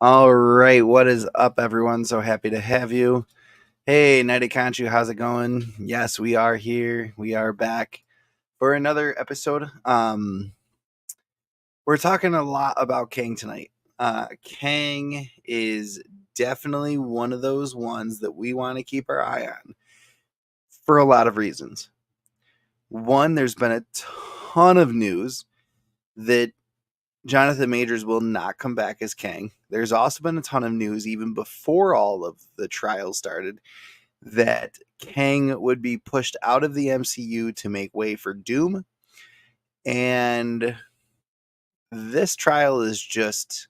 All right, what is up, everyone? So happy to have you. Hey, Night Conchu, how's it going? Yes, we are here. We are back for another episode. We're talking a lot about Kang tonight. Kang is definitely one of those ones that we want to keep our eye on for a lot of reasons. One, there's been a ton of news that Jonathan Majors will not come back as Kang. There's also been a ton of news, even before all of the trials started, that Kang would be pushed out of the MCU to make way for Doom. And this trial is just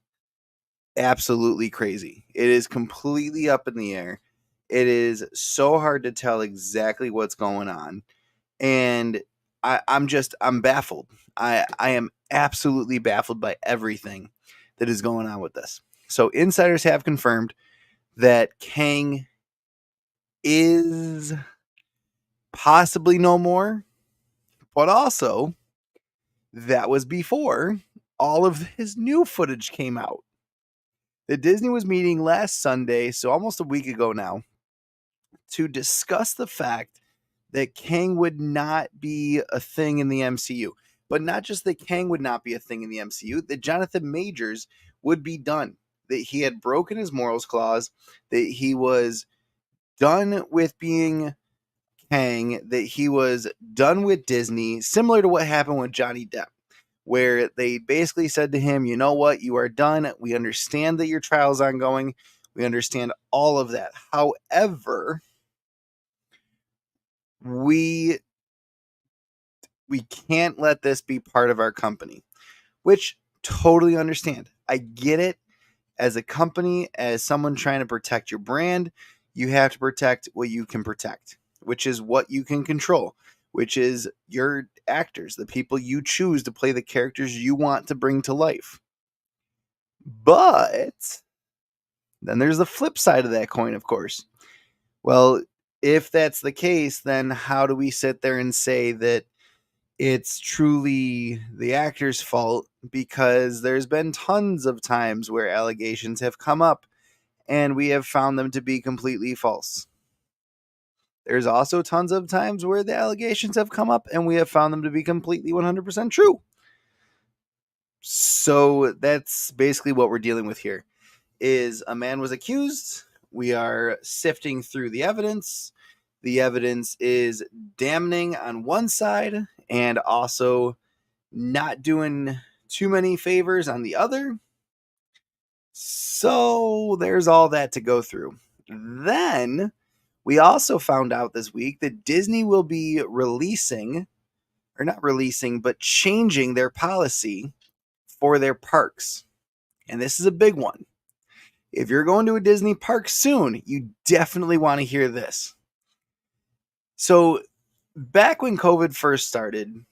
absolutely crazy. It is completely up in the air. It is so hard to tell exactly what's going on. And I'm baffled. I am absolutely baffled by everything that is going on with this. So insiders have confirmed that Kang is possibly no more, but also that was before all of his new footage came out. The Disney was meeting last Sunday, so almost a week ago now, to discuss the fact that Kang would not be a thing in the MCU. But not just that Kang would not be a thing in the MCU, that Jonathan Majors would be done. That he had broken his morals clause, that he was done with being Kang, that he was done with Disney, similar to what happened with Johnny Depp, where they basically said to him, you know what, you are done. We understand that your trial is ongoing. We understand all of that. However, we can't let this be part of our company, which totally understand. I get it. As a company, as someone trying to protect your brand, you have to protect what you can protect, which is what you can control, which is your actors, the people you choose to play the characters you want to bring to life. But then there's the flip side of that coin, of course. Well, if that's the case, then how do we sit there and say that it's truly the actor's fault? Because there's been tons of times where allegations have come up and we have found them to be completely false. There's also tons of times where the allegations have come up and we have found them to be completely 100% true. So that's basically what we're dealing with here. Is a man was accused. We are sifting through the evidence. The evidence is damning on one side and also not doing too many favors on the other. So there's all that to go through. Then we also found out this week that Disney will be releasing, or not releasing, but changing their policy for their parks. And this is a big one. If you're going to a Disney park soon, you definitely want to hear this. So back when COVID first started,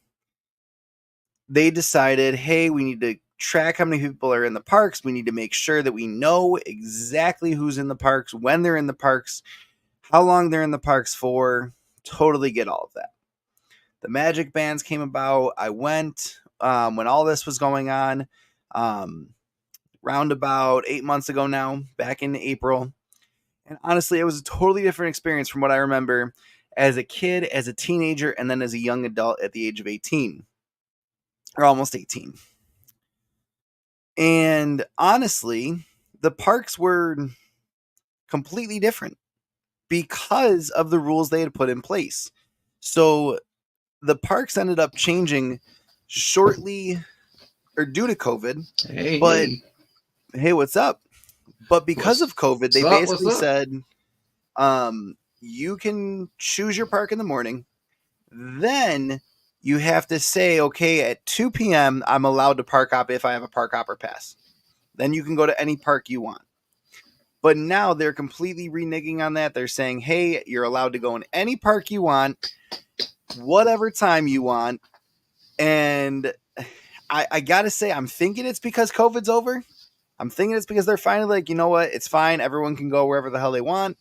they decided, hey, we need to track how many people are in the parks. We need to make sure that we know exactly who's in the parks, when they're in the parks, how long they're in the parks for. Totally get all of that. The magic bands came about. I went when all this was going on, round about 8 months ago now, back in April. And honestly, it was a totally different experience from what I remember as a kid, as a teenager, and then as a young adult at the age of 18, or almost 18. And honestly, the parks were completely different because of the rules they had put in place. So the parks ended up changing shortly or due to COVID. But hey, what's up? But because of COVID, they basically said you can choose your park in the morning. Then you have to say, okay, at 2 p.m., I'm allowed to park hop if I have a park hopper pass. Then you can go to any park you want. But now they're completely reneging on that. They're saying, hey, you're allowed to go in any park you want, whatever time you want. And I got to say, I'm thinking it's because COVID's over. I'm thinking it's because they're finally like, you know what? It's fine. Everyone can go wherever the hell they want.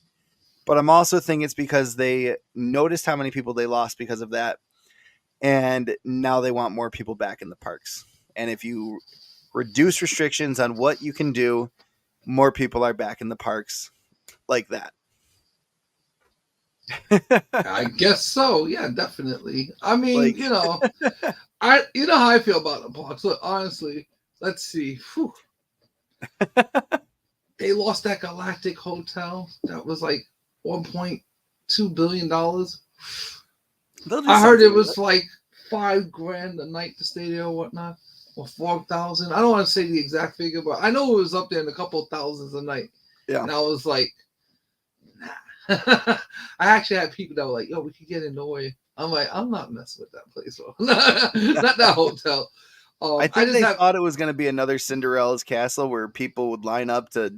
But I'm also thinking it's because they noticed how many people they lost because of that. And now they want more people back in the parks. And if you reduce restrictions on what you can do, more people are back in the parks like that. I guess so. Yeah, definitely. I mean, Like, you know how I feel about the parks. Look, honestly, let's see. Whew. They lost that Galactic Hotel. That was like $1.2 billion. they'll do I heard it something with was it. like $5,000 a night to stay there or whatnot, or 4,000. I don't want to say the exact figure, but I know it was up there in a couple of thousands a night. Yeah. And I was like, nah. I actually had people that were like, yo, we could get in Norway. I'm like, I'm not messing with that place, bro. Not that hotel. I I think just they have thought it was going to be another Cinderella's castle where people would line up to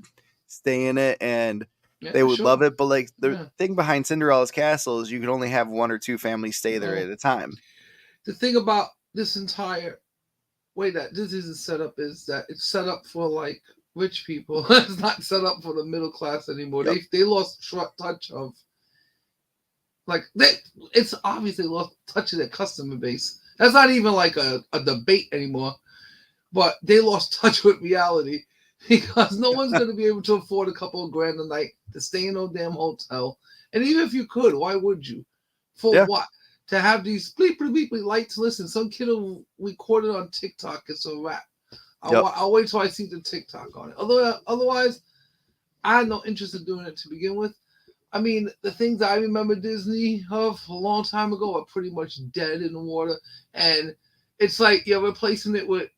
stay in it and they would love sure. it. But like the Yeah. thing behind Cinderella's castle is you could only have 1 or 2 families stay there Well, at a time. the thing about this entire way that this isn't set up is that it's set up for like rich people. It's not set up for the middle class anymore. Yep. They lost touch of like it's obviously lost touch of their customer base. That's not even like a debate anymore. But they lost touch with reality because no one's going to be able to afford a couple of grand a night to stay in no damn hotel. And even if you could, why would you? For Yeah. what? To have these bleep lights. Listen, some kid will record it on TikTok. It's a wrap. I'll wait till I see the TikTok on it. Otherwise, I had no interest in doing it to begin with. I mean, the things that I remember Disney of a long time ago are pretty much dead in the water. And it's like you're replacing it with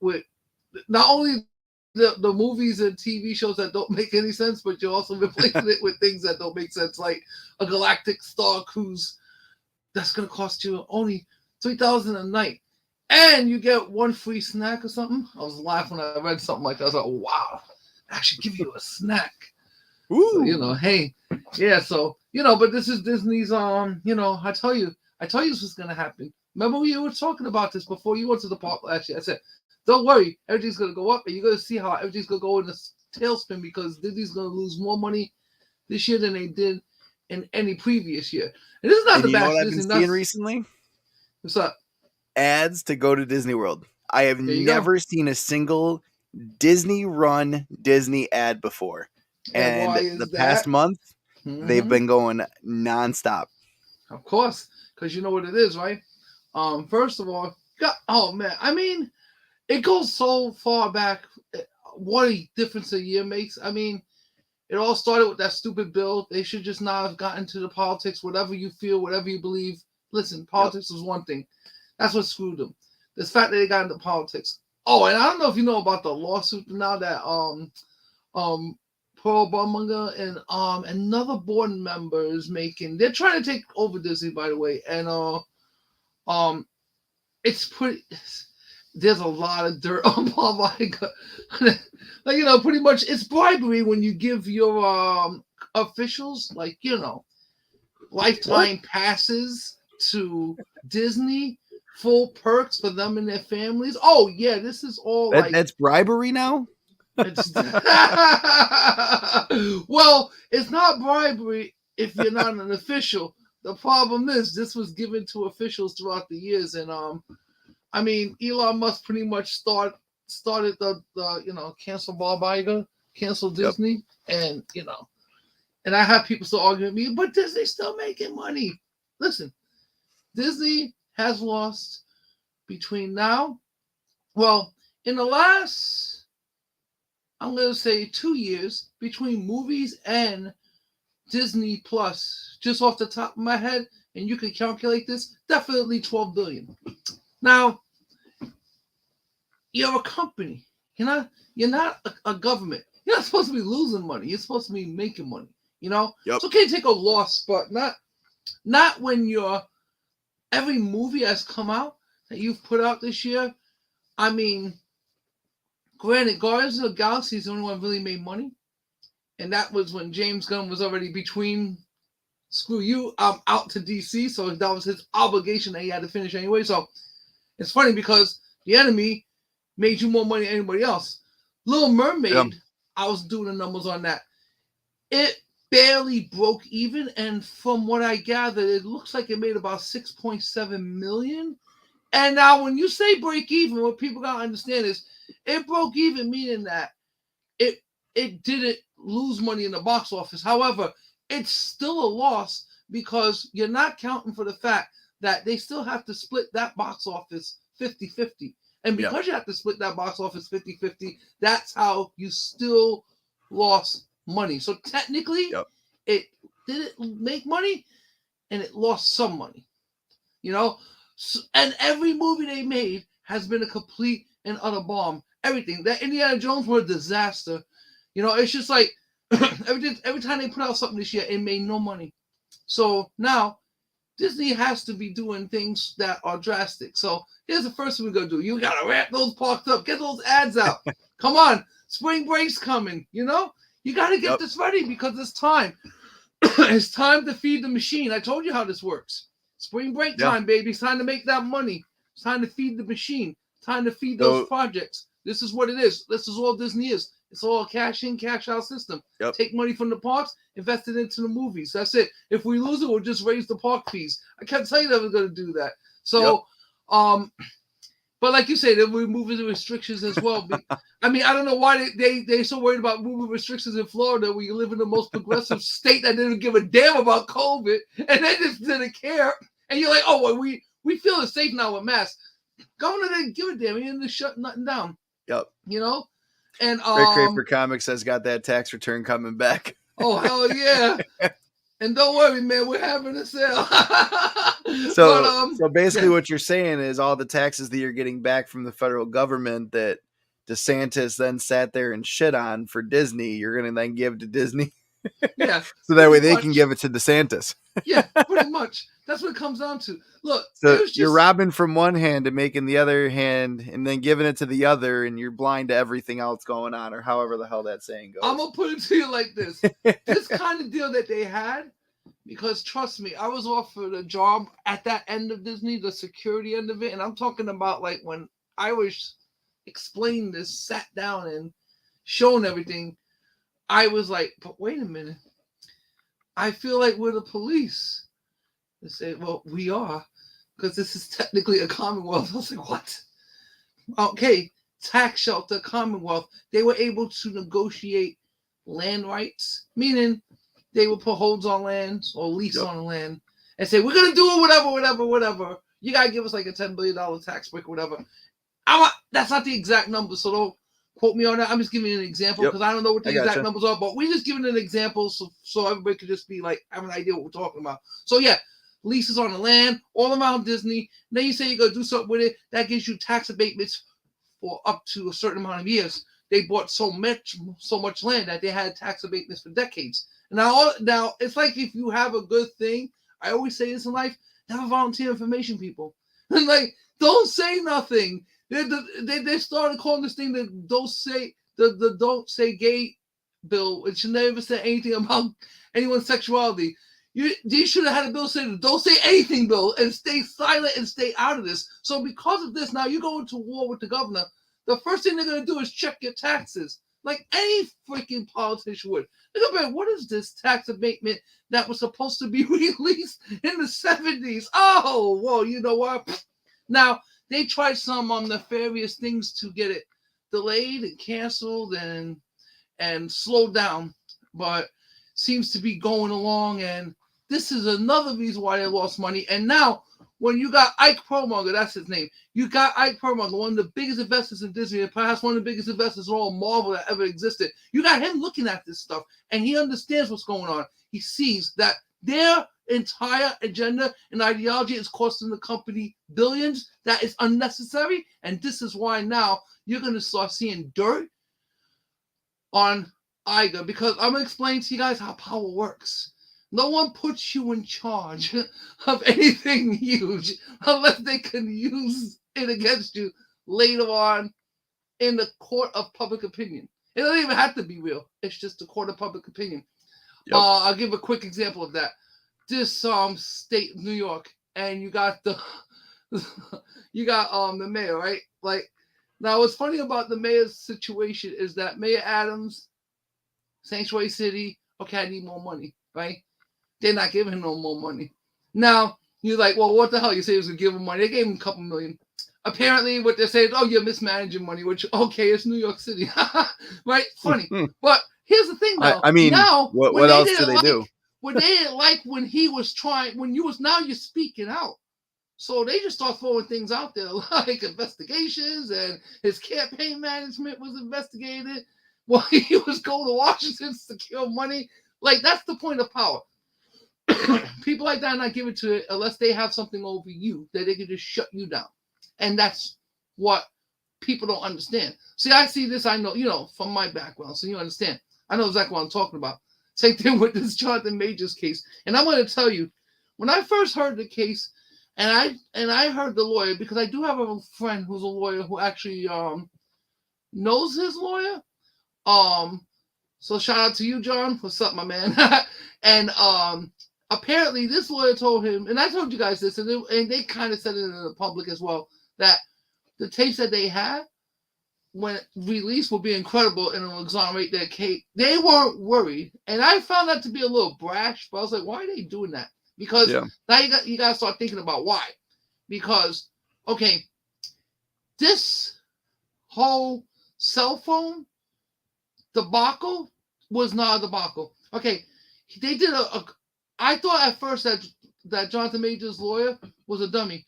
not only the movies and TV shows that don't make any sense, but you're also replacing it with things that don't make sense, like a Galactic Star Cruise that's going to cost you only $3,000 a night, and you get one free snack or something. I was laughing when I read something like that. I was like, wow, I should give you a snack. Ooh. So, hey, yeah. So but this is Disney's. I tell you this was going to happen. Remember we were talking about this before you went to the park last year. I said, don't worry, everything's going to go up, and you're going to see how everything's going to go in a tailspin because Disney's going to lose more money this year than they did in any previous year. And this is not And the you know bash what I've been Disney. seeing recently? What's up? Ads to go to Disney World. I have There you never seen a single Disney-run Disney ad before. And why And is the that? past month, they've been going nonstop. Of course, because you know what it is, right? First of all, oh man, I mean, it goes so far back. What a difference a year makes. I mean, it all started with that stupid bill. They should just not have gotten to the politics. Whatever you feel, whatever you believe. Listen, politics was one thing. That's what screwed them. This fact that they got into politics. Oh, and I don't know if you know about the lawsuit now that Pearl Bumanga and another board member is making. They're trying to take over Disney, by the way, and it's pretty. There's a lot of dirt on Paul Weiger. Like pretty much it's bribery when you give your officials lifetime passes to Disney, full perks for them and their families. Oh yeah, this is all that's bribery now. It's well, it's not bribery if you're not an official. The problem is this was given to officials throughout the years, and I mean, Elon Musk pretty much started the cancel Bob Iger, cancel Disney, and and I have people still arguing with me, but Disney's still making money. Listen, Disney has lost between now, well, in the last, I'm going to say 2 years between movies and Disney Plus, just off the top of my head, and you can calculate this, definitely $12 billion. Now, you're a company. You're not a government. You're not supposed to be losing money. You're supposed to be making money. Yep. It's okay to take a loss, but not when every movie has come out that you've put out this year. I mean, granted, Guardians of the Galaxy is the only one that really made money, and that was when James Gunn was already between. Screw you, I'm out to DC, so that was his obligation that he had to finish anyway. So it's funny because The Enemy made you more money than anybody else. Little Mermaid, I was doing the numbers on that. It barely broke even, and from what I gathered, it looks like it made about 6.7 million. And now when you say break even, what people gotta understand is it broke even, meaning that it it didn't lose money in the box office. However, it's still a loss because you're not counting for the fact that they still have to split that box office 50-50. And because you have to split that box office 50-50, that's how you still lost money. So technically, it didn't make money and it lost some money. You know? So, and every movie they made has been a complete and utter bomb. Everything. That Indiana Jones were a disaster. You know, it's just like every time they put out something this year, it made no money. So now Disney has to be doing things that are drastic. So here's the first thing we're gonna do. You gotta wrap those parks up, get those ads out. Come on, spring break's coming. You know, you gotta get this ready because it's time. It's time to feed the machine. I told you how this works. Spring break time, baby. It's time to make that money. It's time to feed the machine. It's time to feed those projects. This is what it is. This is all Disney is. It's all a cash in, cash out system. Take money from the parks, invest it into the movies. That's it. If we lose it, we'll just raise the park fees. I can't tell you that we're going to do that. So, but like you say, they're removing the restrictions as well. I mean, I don't know why they're so worried about moving restrictions in Florida, where you live in the most progressive state that didn't give a damn about COVID, and they just didn't care. And you're like, oh, well, we feel it's safe now with masks. Governor didn't give a damn. He didn't shut nothing down. You know? And Rick Raper Comics has got that tax return coming back. Oh, hell yeah. And don't worry, man, we're having a sale. So basically what you're saying is all the taxes that you're getting back from the federal government that DeSantis then sat there and shit on for Disney, you're going to then give to Disney. Yeah. So that way they can give it to DeSantis. Yeah, pretty much. That's what it comes down to. Look, so you're robbing from one hand and making the other hand and then giving it to the other, and you're blind to everything else going on, or however the hell that saying goes. I'm going to put it to you like this. This kind of deal that they had, because trust me, I was offered a job at that end of Disney, the security end of it, and I'm talking about like when I was explaining this, sat down and shown everything, I was like, but wait a minute. I feel like we're the police. They say, well, we are, because this is technically a Commonwealth. I was like, what? Okay, tax shelter, Commonwealth. They were able to negotiate land rights, meaning they would put holds on land or lease on land and say, we're going to do it, whatever. You got to give us like a $10 billion tax break, whatever. That's not the exact number, so don't quote me on that. I'm just giving you an example because I don't know what the exact numbers are, but we're just giving an example so everybody could just be like, have an idea what we're talking about. So yeah, leases on the land all around Disney. Then you say you're gonna do something with it. That gives you tax abatements for up to a certain amount of years. They bought so much land that they had tax abatements for decades. Now it's like if you have a good thing, I always say this in life, have a volunteer information, people. And like, don't say nothing. They started calling this thing the don't say gay bill. It should never say anything about anyone's sexuality. You should have had a bill saying don't say anything bill and stay silent and stay out of this. So because of this, now you go into war with the governor. The first thing they're gonna do is check your taxes, like any freaking politician would. They're gonna be, what is this tax abatement that was supposed to be released in the 70s? Oh, well, you know what? Now they tried some nefarious things to get it delayed and canceled and slowed down, but seems to be going along. And this is another reason why they lost money. And now, when you got Ike Perlmutter, that's his name. You got Ike Perlmutter, one of the biggest investors in Disney, and perhaps one of the biggest investors in all Marvel that ever existed. You got him looking at this stuff, and he understands what's going on. He sees that their entire agenda and ideology is costing the company billions. That is unnecessary, and this is why now you're going to start seeing dirt on Iger, because I'm going to explain to you guys how power works. No one puts you in charge of anything huge unless they can use it against you later on in the court of public opinion. It doesn't even have to be real. It's just the court of public opinion. I'll give a quick example of that. This state of New York, and you got the mayor, right? Like, now what's funny about the mayor's situation is that Mayor Adams, Sanctuary City, okay, I need more money, right? They're not giving him no more money. Now, you're like, well, what the hell? You say he was going to give him money. They gave him a couple million. apparently what they're saying, oh, you're mismanaging money, which, okay, it's New York City. Right? Funny. But here's the thing, though. I mean, now, what else do they do? When they didn't like when he was trying, now you're speaking out. So they just start throwing things out there like investigations, and his campaign management was investigated while he was going to Washington to secure money. Like, that's the point of power. People like that are not given to it unless they have something over you that they can just shut you down. And that's what people don't understand. See, I see this, I know, from my background, so you understand. I know exactly what I'm talking about. Same thing with this Jonathan Majors case. And I'm going to tell you, when I first heard the case, and I heard the lawyer, because I do have a friend who's a lawyer who actually knows his lawyer. So shout out to you, John. What's up, my man? And apparently this lawyer told him, and I told you guys this, and they kind of said it in the public as well, that the tapes that they had when released will be incredible and it will exonerate their case. They weren't worried, and I found that to be a little brash. But I was like, why are they doing that? Because now you got to start thinking about why. Because, okay, this whole cell phone debacle was not a debacle. Okay, they did I thought at first that Jonathan Majors' lawyer was a dummy.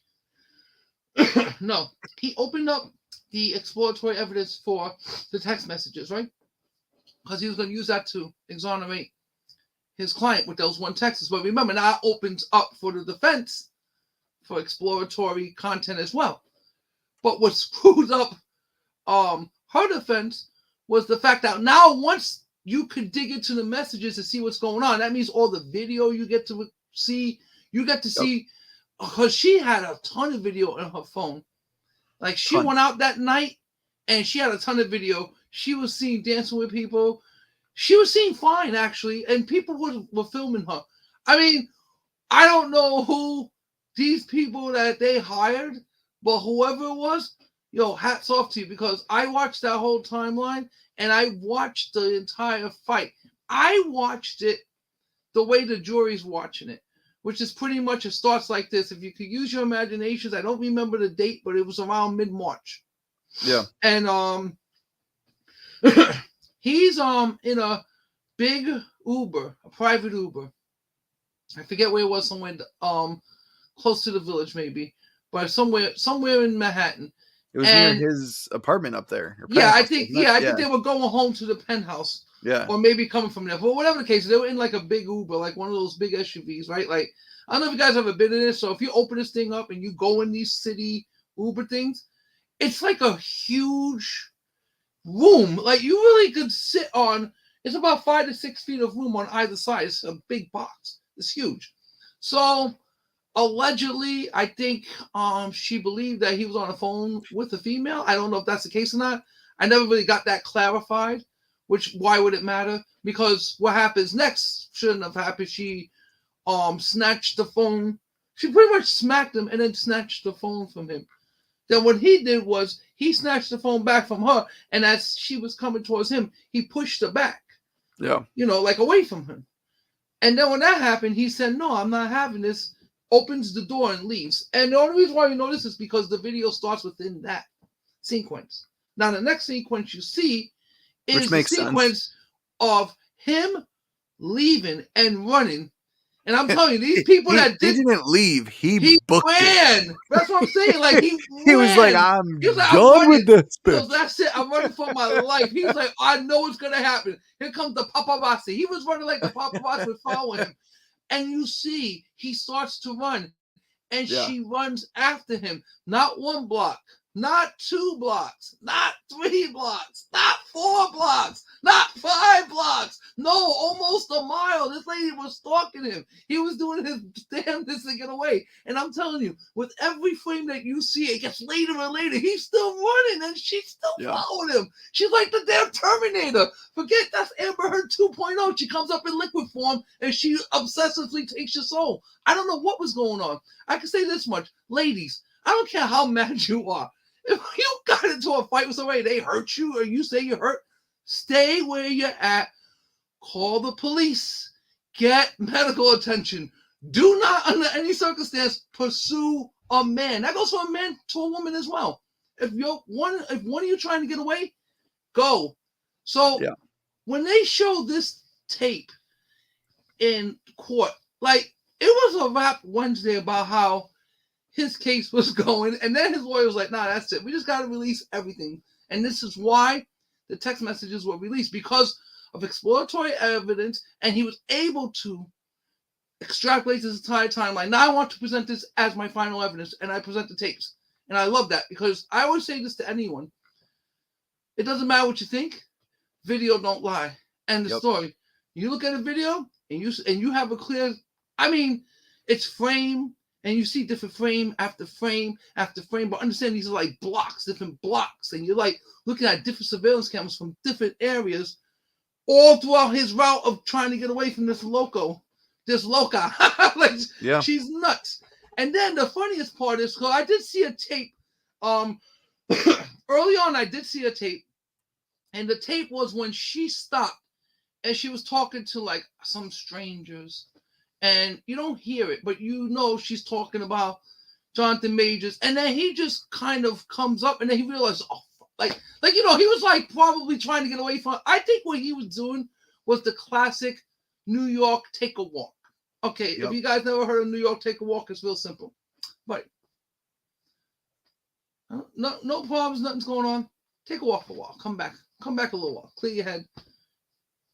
No, he opened up the exploratory evidence for the text messages, right? Because he was going to use that to exonerate his client with those one texts. But remember, now it opens up for the defense for exploratory content as well. But what screwed up her defense was the fact that now once you could dig into the messages to see what's going on, that means all the video you get to see, because she had a ton of video on her phone. Like, she went out that night and she had a ton of video. She was seen dancing with people. She was seen fine, actually, and people were filming her. I mean, I don't know who these people that they hired, but whoever it was, hats off to you, because I watched that whole timeline and I watched the entire fight. I watched it the way the jury's watching it, which is pretty much, it starts like this. If you could use your imaginations, I don't remember the date, but it was around mid-March. Yeah. And he's in a big Uber, a private Uber. I forget where it was, somewhere close to the Village maybe, but somewhere in Manhattan. It was near his apartment up there. Yeah, I think they were going home to the penthouse. Yeah. Or maybe coming from there. But whatever the case, they were in like a big Uber, like one of those big SUVs, right? Like, I don't know if you guys ever been in this. So if you open this thing up and you go in these city Uber things, it's like a huge room. Like, you really could sit on, it's about 5 to 6 feet of room on either side. It's a big box. It's huge. So allegedly, I think she believed that he was on the phone with a female. I don't know if that's the case or not. I never really got that clarified. Which, why would it matter? Because what happens next shouldn't have happened. She snatched the phone. She pretty much smacked him and then snatched the phone from him. Then what he did was he snatched the phone back from her, and as she was coming towards him, he pushed her back. Yeah. Like away from him. And then when that happened, he said, no, I'm not having this, opens the door and leaves. And the only reason why you know this is because the video starts within that sequence. Now, the next sequence you see is the sequence of him leaving and running. And I'm telling you, these people he didn't leave. He booked ran. It. That's what I'm saying. Like, he was like, I'm done with this. He goes, that's it. I'm running for my life. He was like, I know it's gonna happen. Here comes the paparazzi. He was running like the paparazzi was following him. And you see, he starts to run, and she runs after him. Not 1 block. Not 2 blocks, not 3 blocks, not 4 blocks, not 5 blocks. No, almost a mile. This lady was stalking him. He was doing his damnedest to get away. And I'm telling you, with every frame that you see, it gets later and later. He's still running, and she's still following him. She's like the damn Terminator. Forget that's Amber Heard 2.0. She comes up in liquid form, and she obsessively takes your soul. I don't know what was going on. I can say this much. Ladies, I don't care how mad you are. If you got into a fight with somebody, they hurt you, or you say you're hurt, stay where you're at. Call the police. Get medical attention. Do not, under any circumstance, pursue a man. That goes from a man to a woman as well. If one of you trying to get away, go. So when they show this tape in court, like it was a rap Wednesday about how his case was going, and then his lawyer was like, "Nah, that's it. We just got to release everything." And this is why the text messages were released, because of exploratory evidence, and he was able to extrapolate this entire timeline. Now I want to present this as my final evidence, and I present the tapes. And I love that, because I always say this to anyone. It doesn't matter what you think. Video don't lie. And the story. You look at a video and you have a clear, I mean, it's frame, and you see different frame after frame after frame, but understand these are like blocks, different blocks, and you're like looking at different surveillance cameras from different areas all throughout his route of trying to get away from this loca. Like, she's nuts. And then the funniest part is, because I did see a tape, early on I did see a tape, and the tape was when she stopped and she was talking to like some strangers, and you don't hear it, but you know she's talking about Jonathan Majors, and then he just kind of comes up, and then he realizes, oh, like you know, he was like probably trying to get away from. I think what he was doing was the classic New York take a walk. Okay, if you guys never heard of New York take a walk, it's real simple. But no problems, nothing's going on. Take a walk for a while. Come back a little while. Clear your head.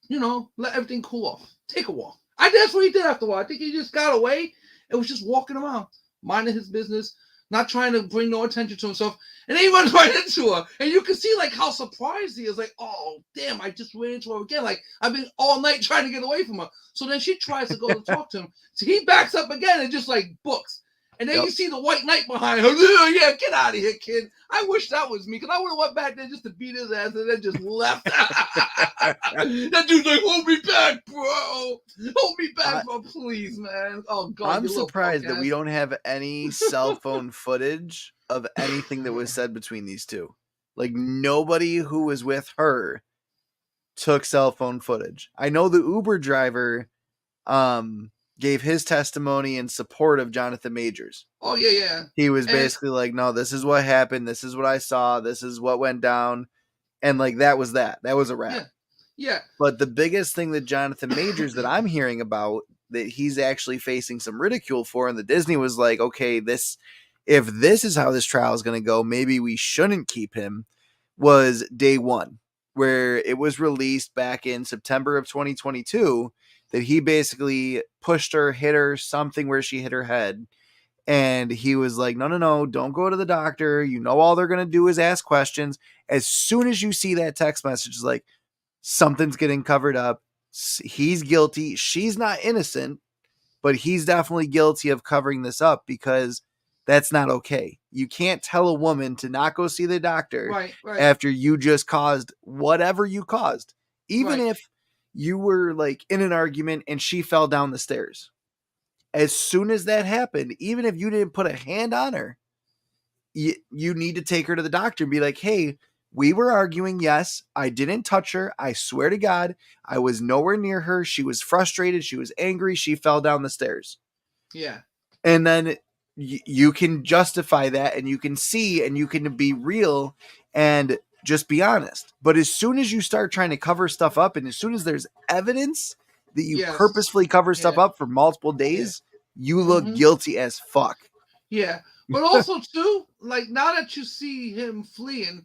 You know, let everything cool off. Take a walk. That's what he did after a while. I think he just got away and was just walking around, minding his business, not trying to bring no attention to himself. And then he runs right into her. And you can see like how surprised he is. Like, oh, damn, I just ran into her again. Like, I've been all night trying to get away from her. So then she tries to go to talk to him. So he backs up again and just like books. And then you see the white knight behind her. Yeah, get out of here, kid. I wish that was me, because I would have went back there just to beat his ass and then just left. That dude's like, hold me back, bro. Hold me back, bro, please, man. Oh, God. I'm surprised that we don't have any cell phone footage of anything that was said between these two. Like, nobody who was with her took cell phone footage. I know the Uber driver gave his testimony in support of Jonathan Majors. Oh, yeah. He was basically like, no, this is what happened. This is what I saw. This is what went down. And like, that was that. That was a wrap. Yeah. But the biggest thing that Jonathan Majors that I'm hearing about that he's actually facing some ridicule for, and the Disney was like, okay, if this is how this trial is going to go, maybe we shouldn't keep him, was day one, where it was released back in September of 2022 that he basically pushed her, hit her, something where she hit her head. And he was like, no, don't go to the doctor. You know, all they're going to do is ask questions. As soon as you see that text message, it's like, something's getting covered up. He's guilty. She's not innocent, but he's definitely guilty of covering this up, because that's not okay. You can't tell a woman to not go see the doctor after you just caused whatever you caused. Even if you were like in an argument and she fell down the stairs. As soon as that happened, even if you didn't put a hand on her, you need to take her to the doctor and be like, hey, we were arguing. Yes, I didn't touch her. I swear to God, I was nowhere near her. She was frustrated. She was angry. She fell down the stairs. Yeah. And then you can justify that, and you can see, and you can be real and just be honest. But as soon as you start trying to cover stuff up, and as soon as there's evidence that you purposefully cover stuff up for multiple days, you look guilty as fuck. Yeah. But also too, like, now that you see him fleeing,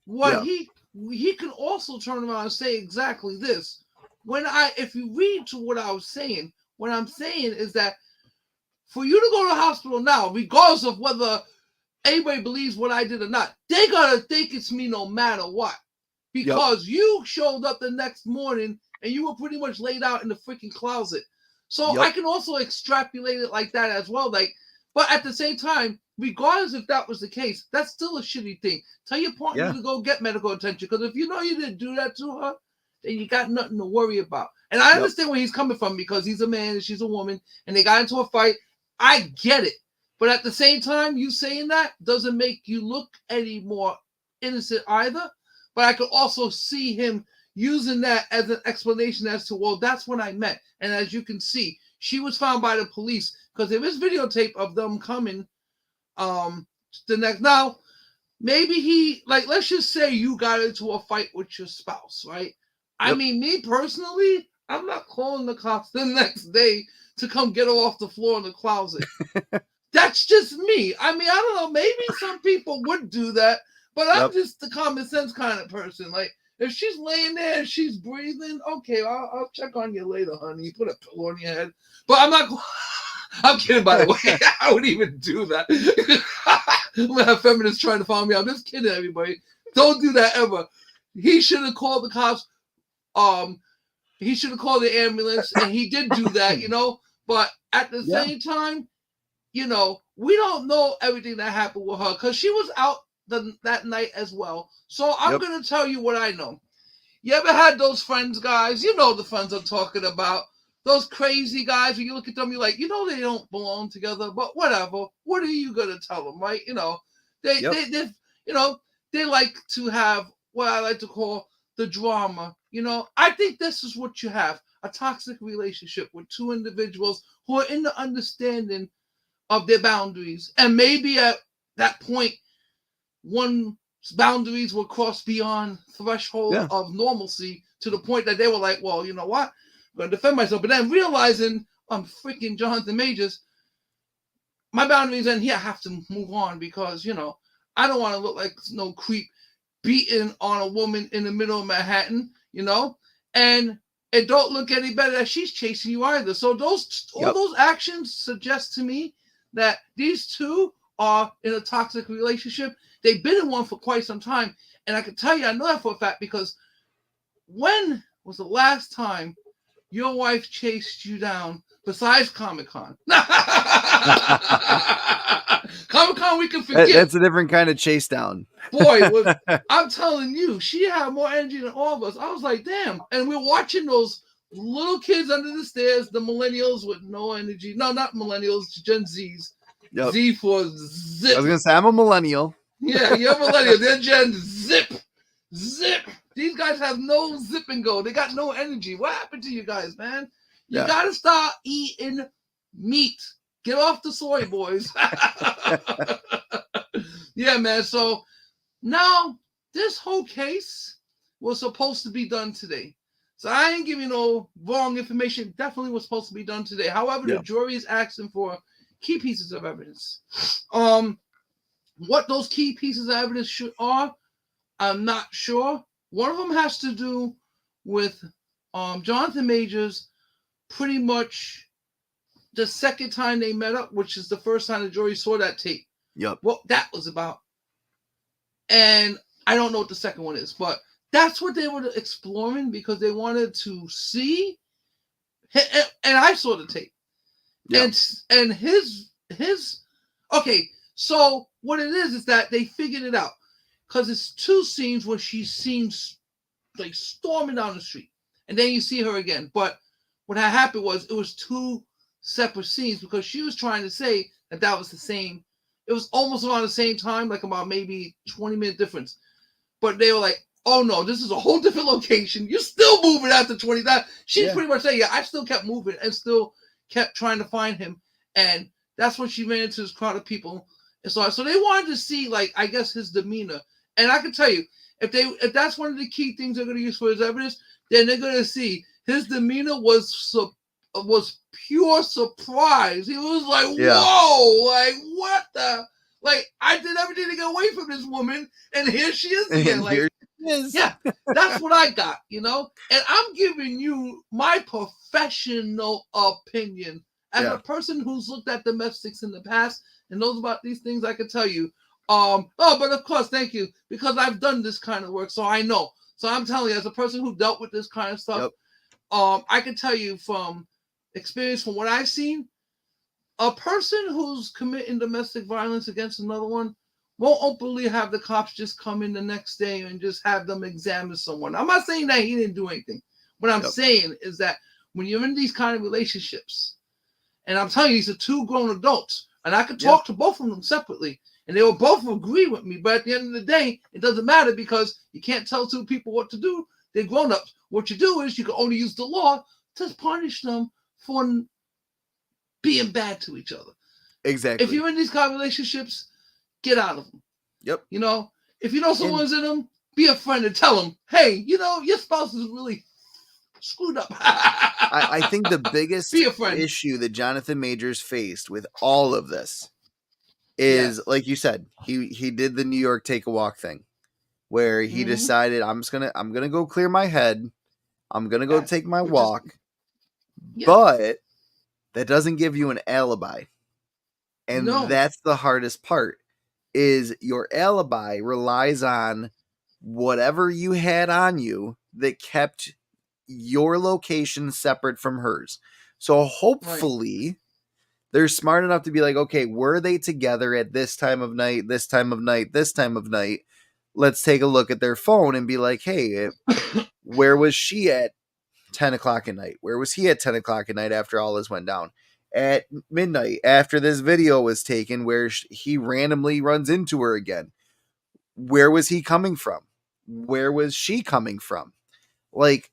he can also turn around and say exactly this. If you read to what I was saying, what I'm saying is that for you to go to the hospital now, regardless of whether anybody believes what I did or not, they gotta think it's me no matter what. Because you showed up the next morning and you were pretty much laid out in the freaking closet. So I can also extrapolate it like that as well. Like, but at the same time, regardless if that was the case, that's still a shitty thing. Tell your partner to go get medical attention, because if you know you didn't do that to her, then you got nothing to worry about. And I understand where he's coming from, because he's a man and she's a woman and they got into a fight. I get it. But at the same time, you saying that doesn't make you look any more innocent either. But I could also see him using that as an explanation as to, well, that's what I meant. And as you can see, she was found by the police, because there is videotape of them coming The next now, maybe he like let's just say you got into a fight with your spouse, right? I mean, me personally, I'm not calling the cops the next day to come get her off the floor in the closet. That's just me. I mean, I don't know. Maybe some people would do that, but I'm just the common sense kind of person. Like, if she's laying there and she's breathing, okay, I'll check on you later, honey. Put a pillow on your head. But I'm not. I'm kidding, by the way. I wouldn't even do that. I'm gonna have feminists trying to find me. I'm just kidding, everybody. Don't do that ever. He should have called the cops. He should have called the ambulance, and he did do that, you know. But at the same time, you know, we don't know everything that happened with her because she was out that night as well. So I'm gonna tell you what I know. You ever had those friends, guys? You know the friends I'm talking about. Those crazy guys, when you look at them, you're like, you know, they don't belong together, but whatever. What are you gonna tell them, right? You know, they you know, they like to have what I like to call the drama. You know, I think this is what you have: a toxic relationship with two individuals who are in the understanding of their boundaries, and maybe at that point, one's boundaries were crossed beyond threshold of normalcy to the point that they were like, well, you know what? I'm going to defend myself. But then realizing I'm freaking Jonathan Majors, my boundaries end here. I have to move on because, you know, I don't want to look like no creep beating on a woman in the middle of Manhattan, you know, and it don't look any better that she's chasing you either. So all those actions suggest to me that these two are in a toxic relationship. They've been in one for quite some time. And I can tell you, I know that for a fact, because when was the last time your wife chased you down besides Comic-Con? Comic-Con, we can forget. That's a different kind of chase down. Boy, I'm telling you, she had more energy than all of us. I was like, damn. And we're watching those little kids under the stairs, the millennials with no energy. No, not millennials, Gen Zs. Z for zip. I was going to say, I'm a millennial. Yeah, you're a millennial. They're Gen Zip. Zip. These guys have no zip and go. They got no energy. What happened to you guys, man? You got to start eating meat. Get off the soy, boys. Yeah, man. So now this whole case was supposed to be done today. So I ain't giving no wrong information. Definitely was supposed to be done today. However, the jury is asking for key pieces of evidence. What those key pieces of evidence are, I'm not sure. One of them has to do with Jonathan Majors pretty much the second time they met up, which is the first time the jury saw that tape. What that was about. And I don't know what the second one is, but that's what they were exploring because they wanted to see. And I saw the tape. And his okay, so what it is that they figured it out. Because it's two scenes where she seems like storming down the street. And then you see her again. But what had happened was it was two separate scenes because she was trying to say that was the same. It was almost around the same time, like about maybe 20-minute difference. But they were like, oh no, this is a whole different location. You're still moving after 20. She's pretty much saying, I still kept moving and still kept trying to find him. And that's when she ran into this crowd of people. And so they wanted to see, like, I guess his demeanor. And I can tell you, if that's one of the key things they're going to use for his evidence, then they're going to see his demeanor was pure surprise. He was like, whoa, like, what the? Like, I did everything to get away from this woman, and here she is again. Like, yeah, that's what I got, you know? And I'm giving you my professional opinion. As a person who's looked at domestics in the past and knows about these things, I can tell you. But of course, thank you, because I've done this kind of work, so I know. So I'm telling you, as a person who dealt with this kind of stuff, I can tell you from experience, from what I've seen, a person who's committing domestic violence against another one won't openly have the cops just come in the next day and just have them examine someone. I'm not saying that he didn't do anything. What I'm saying is that when you're in these kind of relationships, and I'm telling you, these are two grown adults, and I could talk to both of them separately, and they will both agree with me. But at the end of the day, it doesn't matter because you can't tell two people what to do. They're grown-ups. What you do is you can only use the law to punish them for being bad to each other. Exactly. If you're in these kind of relationships, get out of them. Yep. You know, if you know someone's in them, be a friend and tell them, hey, you know, your spouse is really screwed up. I think the biggest issue that Jonathan Majors faced with all of this is, like you said, he did the New York take a walk thing, where he decided, I'm gonna go clear my head, I'm gonna go take my walk, but that doesn't give you an alibi, and that's the hardest part. Is your alibi relies on whatever you had on you that kept your location separate from hers. So hopefully they're smart enough to be like, okay, were they together at this time of night, this time of night, this time of night? Let's take a look at their phone and be like, hey, where was she at 10 o'clock at night? Where was he at 10 o'clock at night after all this went down? At midnight, after this video was taken, where he randomly runs into her again. Where was he coming from? Where was she coming from? Like,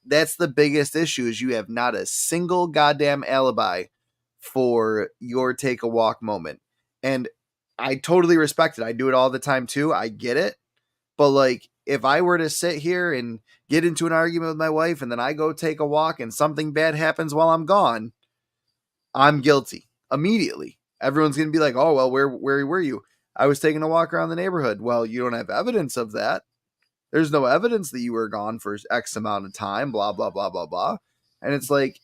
that's the biggest issue, is you have not a single goddamn alibi for your take a walk moment. And I totally respect it. I do it all the time too. I get it. But like, if I were to sit here and get into an argument with my wife and then I go take a walk and something bad happens while I'm gone, I'm guilty immediately. Everyone's going to be like, oh, well, where were you? I was taking a walk around the neighborhood. Well, you don't have evidence of that. There's no evidence that you were gone for X amount of time, blah, blah, blah, blah, blah. And it's like,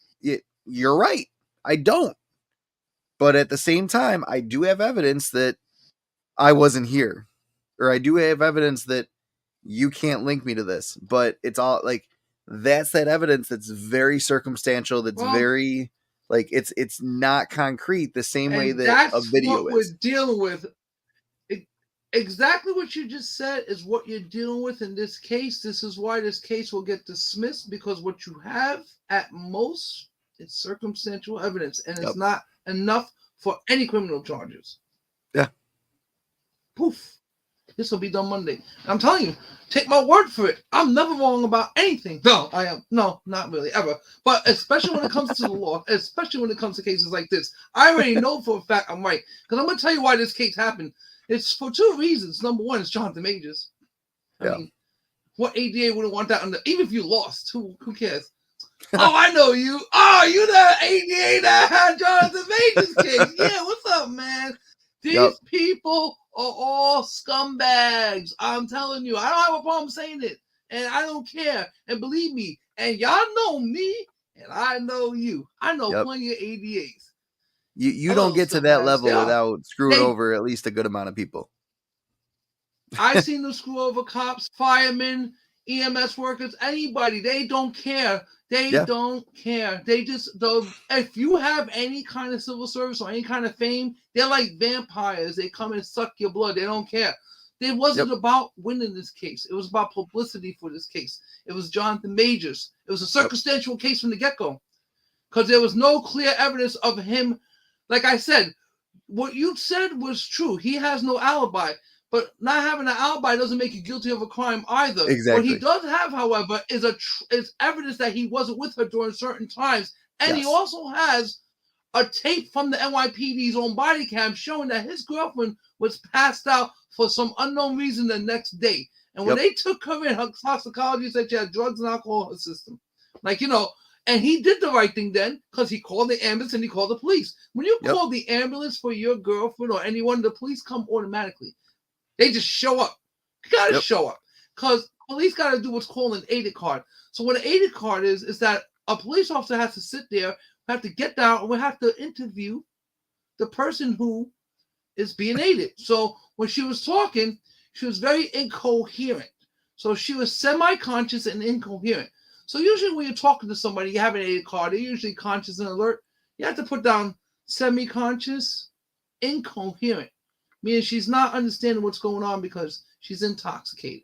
you're right. I don't. But at the same time, I do have evidence that I wasn't here. Or I do have evidence that you can't link me to this. But it's all like, that's that evidence that's very circumstantial, that's very, like, it's not concrete the same way that a video is. We're dealing with. Exactly what you just said is what you're dealing with in this case. This is why this case will get dismissed, because what you have at most is circumstantial evidence, and it's not enough for any criminal charges. Yeah. Poof. This will be done Monday. I'm telling you, take my word for it. I'm never wrong about anything. No, I am. No, not really, ever. But especially when it comes to the law, especially when it comes to cases like this, I already know for a fact I'm right. Because I'm going to tell you why this case happened. It's for two reasons. Number one, it's Jonathan Majors. I mean, what ADA wouldn't want that under? Even if you lost, who cares? Oh, I know you. Oh, you the ADA that had Jonathan Majors case. Yeah, what's up, man? These people are all scumbags. I'm telling you. I don't have a problem saying it. And I don't care. And believe me, and y'all know me, and I know you. I know plenty of ADAs. You don't get to that level without screwing over at least a good amount of people. I've seen them screw over cops, firemen, EMS workers, anybody. They don't care. They don't care. They just, if you have any kind of civil service or any kind of fame, they're like vampires. They come and suck your blood. They don't care. It wasn't about winning this case. It was about publicity for this case. It was Jonathan Majors. It was a circumstantial case from the get-go, because there was no clear evidence of him. Like I said, what you said was true. He has no alibi, but not having an alibi doesn't make you guilty of a crime either. Exactly. What he does have, however, is evidence that he wasn't with her during certain times, and he also has a tape from the NYPD's own body cam showing that his girlfriend was passed out for some unknown reason the next day. And when they took her in, her toxicology said she had drugs and alcohol in her system. Like, you know. And he did the right thing then, because he called the ambulance and he called the police. When you call the ambulance for your girlfriend or anyone, the police come automatically. They just show up. You got to show up, because police got to do what's called an aided card. So what an aided card is that a police officer has to sit there, have to get down, and we have to interview the person who is being aided. So when she was talking, she was very incoherent. So she was semi-conscious and incoherent. So usually when you're talking to somebody, you have an aided card, they're usually conscious and alert. You have to put down semi-conscious, incoherent, meaning she's not understanding what's going on because she's intoxicated.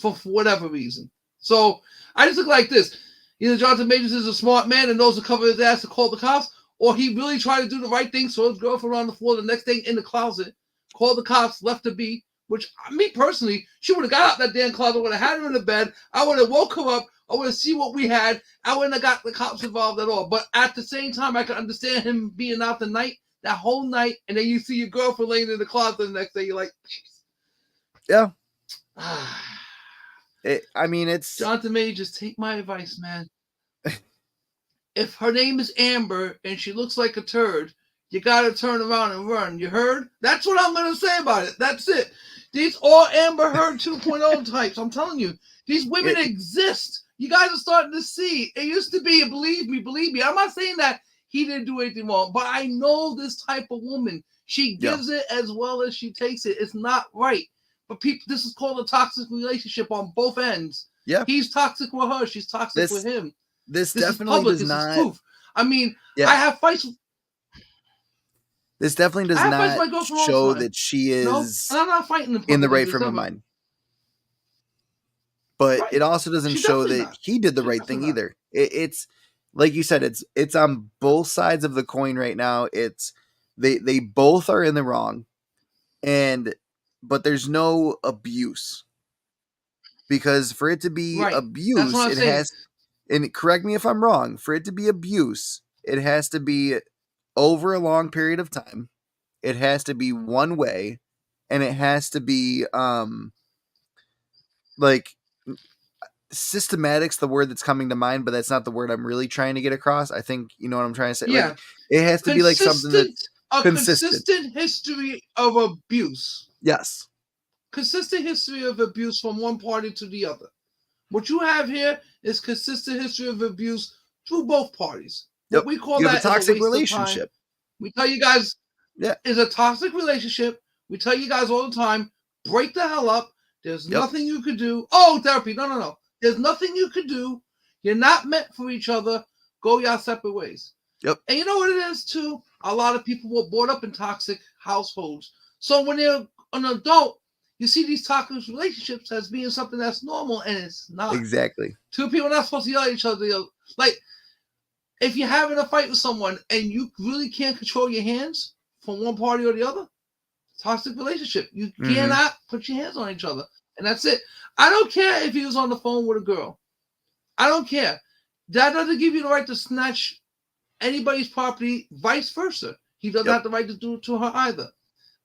For whatever reason. So I just look like this. Either Jonathan Majors is a smart man and knows to cover his ass to call the cops, or he really tried to do the right thing, so his girlfriend on the floor the next day in the closet, called the cops, left her be, which, me personally, she would have got out that damn closet, would have had her in the bed, I would have woke her up, I want to see what we had. I wouldn't have got the cops involved at all. But at the same time, I can understand him being out the night. that whole night, and then you see your girlfriend laying in the closet the next day. You're like, yeah. It's Jonathan Majors. Take my advice, man. If her name is Amber and she looks like a turd, you gotta turn around and run. You heard? That's what I'm gonna say about it. That's it. These all Amber Heard 2.0 types. I'm telling you, these women exist. You guys are starting to see. It used to be, believe me. I'm not saying that he didn't do anything wrong, but I know this type of woman. She gives it as well as she takes it. It's not right. But people, this is called a toxic relationship on both ends. Yeah. He's toxic with her. She's toxic with him. This definitely does not. Proof. I mean, I have fights. This definitely does not show that she is I'm not fighting in the right frame of mind. But it also doesn't show that he did the right thing either. It's like you said, it's on both sides of the coin right now. It's they both are in the wrong, but there's no abuse, because for it to be abuse, it has. And correct me if I'm wrong. For it to be abuse, it has to be over a long period of time. It has to be one way, and it has to be like systematic's the word that's coming to mind, but that's not the word I'm really trying to get across. I think you know what I'm trying to say. Yeah, like, it has to be like something that's consistent history of abuse. Yes, consistent history of abuse from one party to the other. What you have here is consistent history of abuse through both parties. What we call that a toxic relationship. We tell you guys, is a toxic relationship. We tell you guys all the time, break the hell up. There's nothing you could do. Oh, therapy. No. There's nothing you could do. You're not meant for each other. Go your separate ways. Yep. And you know what it is too? A lot of people were brought up in toxic households. So when they're an adult, you see these toxic relationships as being something that's normal, and it's not. Exactly. Two people are not supposed to yell at each other. Like, if you're having a fight with someone and you really can't control your hands from one party or the other, toxic relationship. You cannot put your hands on each other. And that's it. I don't care if he was on the phone with a girl. I don't care. That doesn't give you the right to snatch anybody's property, vice versa. He doesn't have the right to do it to her either.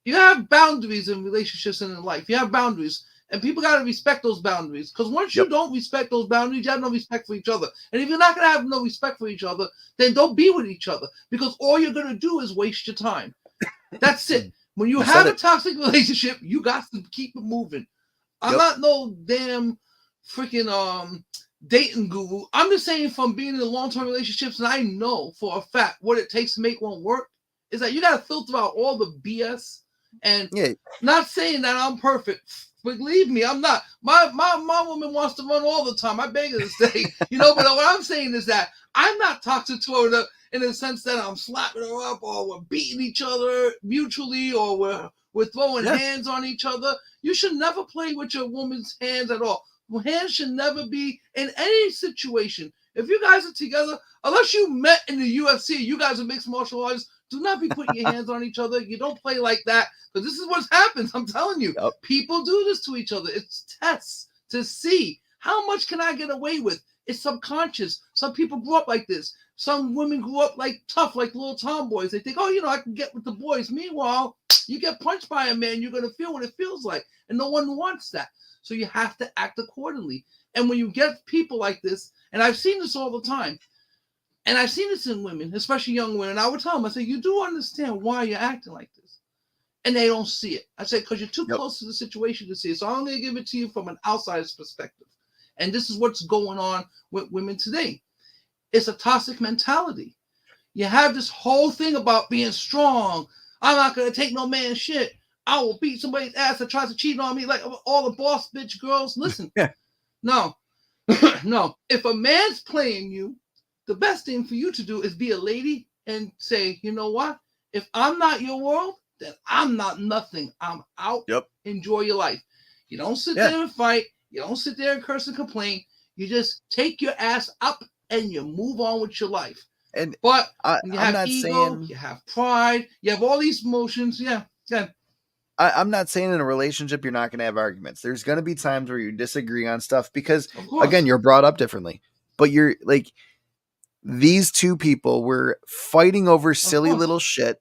You have boundaries in relationships and in life. You have boundaries, and people got to respect those boundaries. Because once you don't respect those boundaries, you have no respect for each other. And if you're not going to have no respect for each other, then don't be with each other, because all you're going to do is waste your time. That's it. When you have a toxic relationship, you got to keep it moving. I'm not no damn freaking dating guru. I'm just saying, from being in long-term relationships, and I know for a fact what it takes to make one work, is that you got to filter out all the BS. And not saying that I'm perfect. Believe me, I'm not. My woman wants to run all the time. I beg her to stay. But what I'm saying is that I'm not toxic to her in the sense that I'm slapping her up, or we're beating each other mutually, or we're throwing hands on each other. You should never play with your woman's hands at all. Hands should never be in any situation. If you guys are together, unless you met in the UFC, you guys are mixed martial artists, do not be putting your hands on each other. You don't play like that, because this is what happens. I'm telling you, people do this to each other. It's tests to see how much can I get away with. It's subconscious. Some people grew up like this. Some women grew up like tough, like little tomboys. They think, I can get with the boys. Meanwhile, you get punched by a man, you're going to feel what it feels like. And no one wants that. So you have to act accordingly. And when you get people like this, and I've seen this all the time, and I've seen this in women, especially young women, I would tell them, I say, you do understand why you're acting like this. And they don't see it. I say, because you're too close to the situation to see it. So I'm going to give it to you from an outsider's perspective. And this is what's going on with women today. It's a toxic mentality. You have this whole thing about being strong. I'm not going to take no man's shit. I will beat somebody's ass that tries to cheat on me, like all the boss bitch girls. Listen, no. No. If a man's playing you, the best thing for you to do is be a lady and say, you know what? If I'm not your world, then I'm not nothing. I'm out. Enjoy your life. You don't sit there and fight. You don't sit there and curse and complain. You just take your ass up and you move on with your life. But you have ego, you have pride, you have all these emotions. I'm not saying in a relationship you're not going to have arguments. There's going to be times where you disagree on stuff because, again, you're brought up differently. But you're like, these two people were fighting over silly little shit.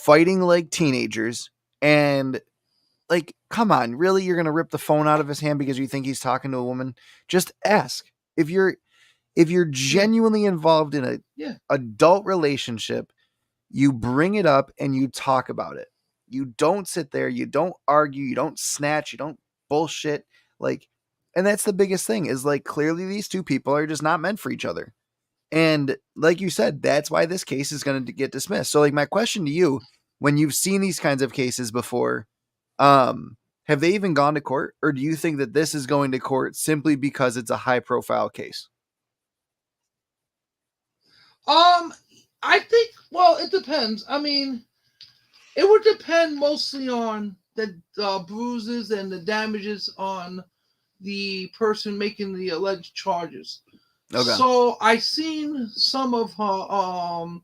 fighting like teenagers, and like, come on, really? You're gonna rip the phone out of his hand because you think he's talking to a woman? Just ask. If you're genuinely involved in a adult relationship, you bring it up and you talk about it. You don't sit there, you don't argue, you don't snatch, you don't bullshit. Like, and that's the biggest thing is like, clearly these two people are just not meant for each other. And like you said, that's why this case is going to get dismissed. So like, my question to you, when you've seen these kinds of cases before, have they even gone to court, or do you think that this is going to court simply because it's a high profile case? I think, well, it depends. I mean, it would depend mostly on the bruises and the damages on the person making the alleged charges. Okay. So I seen some of her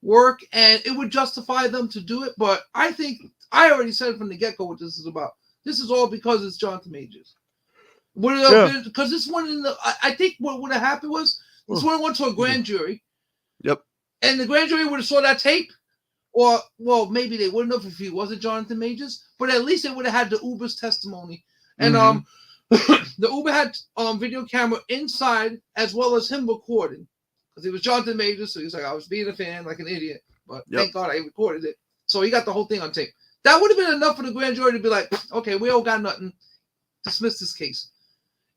work, and it would justify them to do it. But I think I already said from the get-go what this is about. This is all because it's Jonathan Majors. Would it have been, because this one in the, I think what would have happened was this one went to a grand jury. Yep. And the grand jury would have saw that tape, or, well, maybe they wouldn't have if he wasn't Jonathan Majors, but at least they would have had the Uber's testimony. And the Uber had video camera inside as well as him recording, because it was Jonathan Majors, so he's like, I was being a fan like an idiot, but thank God I recorded it. So he got the whole thing on tape. That would have been enough for the grand jury to be like, okay, we all got nothing. Dismiss this case.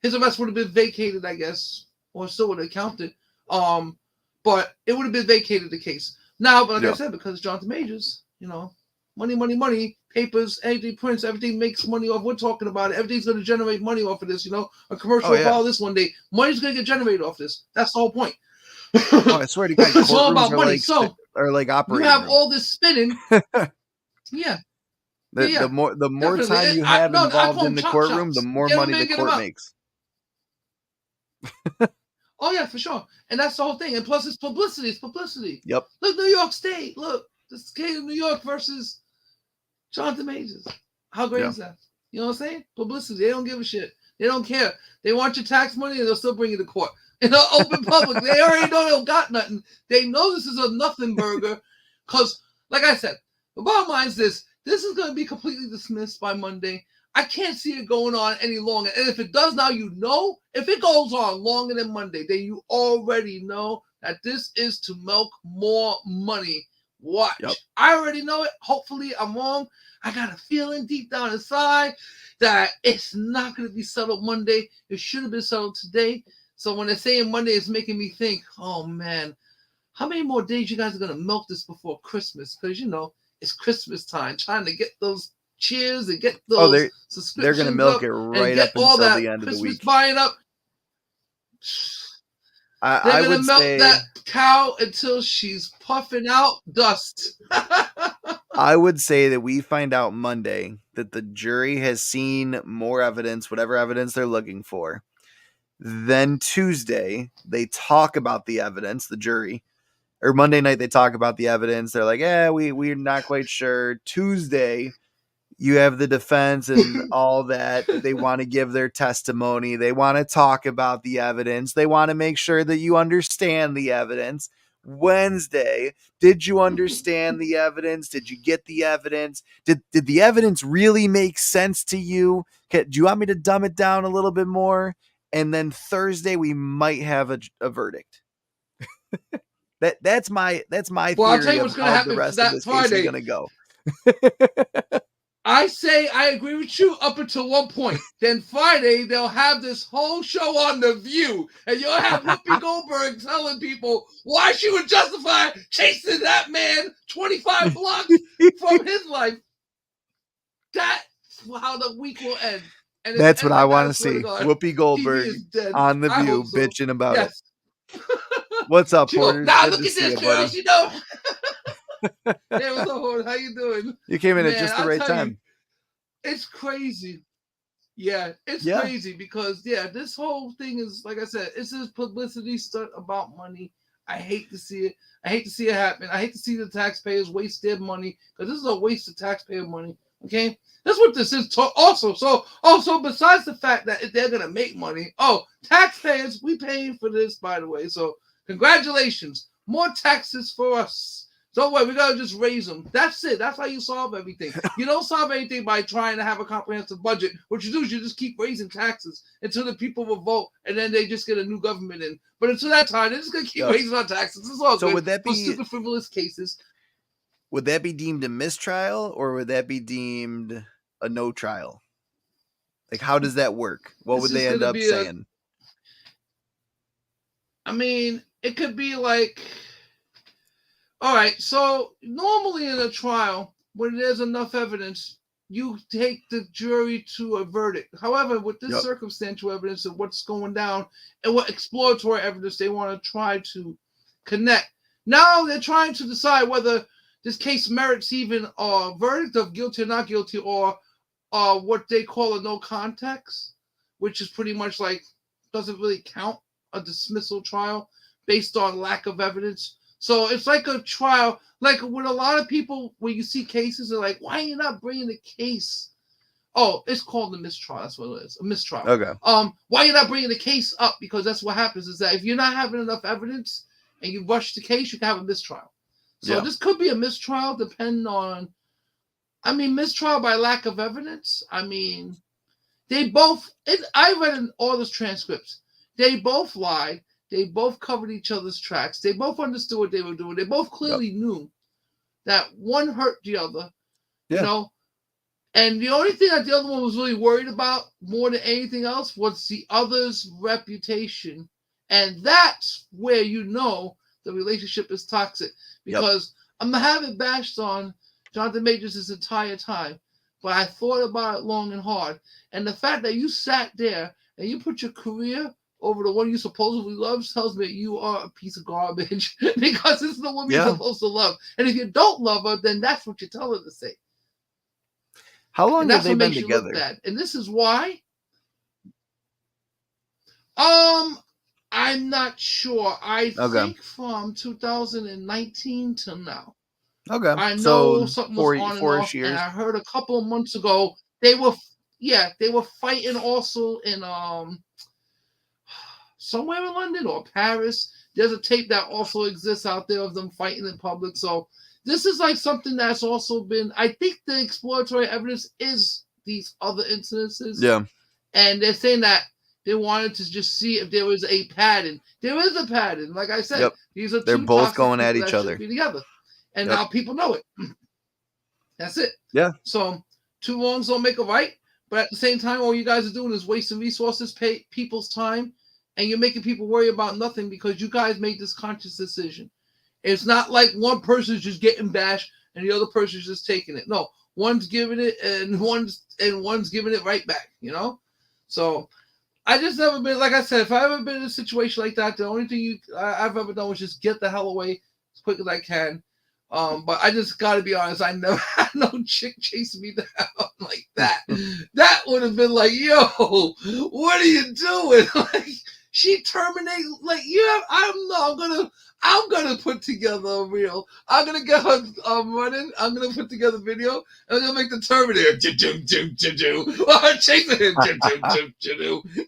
His arrest would have been vacated, I guess, or still would have counted. But it would have been vacated, the case. Now, but like I said, because Jonathan Majors, you know, money, papers, anything prints, everything makes money off. We're talking about it. Everything's going to generate money off of this, you know. A commercial will follow this one day. Money's going to get generated off this. That's the whole point. I swear to God, it's all about money. Like, so, or like operating. You have all this spinning. Yeah. The more definitely. Time you have involved in the courtroom, the more money the court makes. Oh yeah, for sure. And that's the whole thing. And plus, it's publicity. It's publicity. Yep. Look, New York State. Look, this case of New York versus Jonathan Majors. How great is that? You know what I'm saying? Publicity. They don't give a shit. They don't care. They want your tax money, and they'll still bring you to court. In the open public, they already know they don't got nothing. They know this is a nothing burger. Because, like I said, the bottom line is this. This is going to be completely dismissed by Monday. I can't see it going on any longer. And if it does now, you know, if it goes on longer than Monday, then you already know that this is to milk more money. Watch. Yep. I already know it. Hopefully I'm wrong. I got a feeling deep down inside that it's not going to be settled Monday. It should have been settled today. So when they're saying Monday, it's making me think, oh man, how many more days you guys are going to milk this before Christmas? Because, you know, it's Christmas time, trying to get those cheers and get those subscriptions. They're going to milk it right up until the end of the week. Buying up. They're going to milk that cow until she's puffing out dust. I would say that we find out Monday that the jury has seen more evidence, whatever evidence they're looking for. Then Tuesday, they talk about the evidence, the jury. Or Monday night, they talk about the evidence. They're like, we're not quite sure. Tuesday, you have the defense and all that. They want to give their testimony. They want to talk about the evidence. They want to make sure that you understand the evidence. Wednesday, did you understand the evidence? Did you get the evidence? Did the evidence really make sense to you? Do you want me to dumb it down a little bit more? And then Thursday, we might have a verdict. That's my theory. Well, I'll tell you what's going to happen the rest that of this Friday. Case is going to go. I say I agree with you up until one point. Then Friday, they'll have this whole show on The View, and you'll have Whoopi Goldberg telling people why she would justify chasing that man 25 blocks from his life. That's how the week will end. And that's what I want to see. Whoopi Goldberg on The View bitching about it. What's up, Porter? Now look at this, girl. You know. Hey, what's up, Porter? How you doing? You came in at just the right time. It's crazy. Yeah, it's crazy because this whole thing is, like I said, it's this publicity stunt about money. I hate to see it. I hate to see it happen. I hate to see the taxpayers waste their money, because this is a waste of taxpayer money. Okay, that's what this is. Also, besides the fact that they're gonna make money, taxpayers, we paying for this, by the way. So congratulations, more taxes for us. Don't worry, we gotta just raise them. That's it. That's how you solve everything. You don't solve anything by trying to have a comprehensive budget. What you do is you just keep raising taxes until the people will vote, and then they just get a new government in. But until that time, they're just gonna keep raising our taxes. It's all so good. Would that be stupid, frivolous cases? Would that be deemed a mistrial, or would that be deemed a no trial? Like, how does that work? What would they end up saying? I mean, it could be like, all right, so normally in a trial, when there's enough evidence, you take the jury to a verdict. However, with this circumstantial evidence of what's going down and what exploratory evidence they want to try to connect, now they're trying to decide whether this case merits even a verdict of guilty or not guilty, or what they call a no context, which is pretty much like doesn't really count, a dismissal trial based on lack of evidence. So it's like a trial, like with a lot of people, when you see cases, they're like, why are you not bringing the case? Oh, it's called a mistrial. That's what it is, a mistrial. Okay. Why are you not bringing the case up? Because that's what happens is that if you're not having enough evidence and you rush the case, you can have a mistrial. So this could be a mistrial depending on, mistrial by lack of evidence. They both, I read in all those transcripts, they both lied. They both covered each other's tracks. They both understood what they were doing. They both clearly knew that one hurt the other, you know. And the only thing that the other one was really worried about more than anything else was the other's reputation. And that's where you know the relationship is toxic. Because I'm going to have it bashed on Jonathan Majors this entire time. But I thought about it long and hard. And the fact that you sat there and you put your career over the one you supposedly love tells me you are a piece of garbage, because it's the woman you're supposed to love. And if you don't love her, then that's what you tell her to say. How long have they been together? And this is why. I'm not sure. I think from 2019 to now. Okay. I know something was on and off, years. And I heard a couple of months ago they were fighting also in somewhere in London or Paris. There's a tape that also exists out there of them fighting in public. So this is like something that's also been, I think the exploratory evidence is these other incidences. Yeah. And they're saying that they wanted to just see if there was a pattern. There is a pattern. Like I said, they're both going at each other. Be together. And now people know it. That's it. Yeah. So 2 wrongs don't make a right. But at the same time, all you guys are doing is wasting resources, pay people's time, and you're making people worry about nothing because you guys made this conscious decision. It's not like one person's just getting bashed and the other person's just taking it. No, one's giving it and one's giving it right back, you know? So I just never been, like I said, if I ever been in a situation like that, the only thing I've ever done was just get the hell away as quick as I can. But I just got to be honest, I never had no chick chasing me down like that. That would have been like, yo, what are you doing? Like, she terminated, like, I'm gonna put together a reel. I'm gonna get her running. I'm gonna put together a video. And I'm gonna make the Terminator chasing him.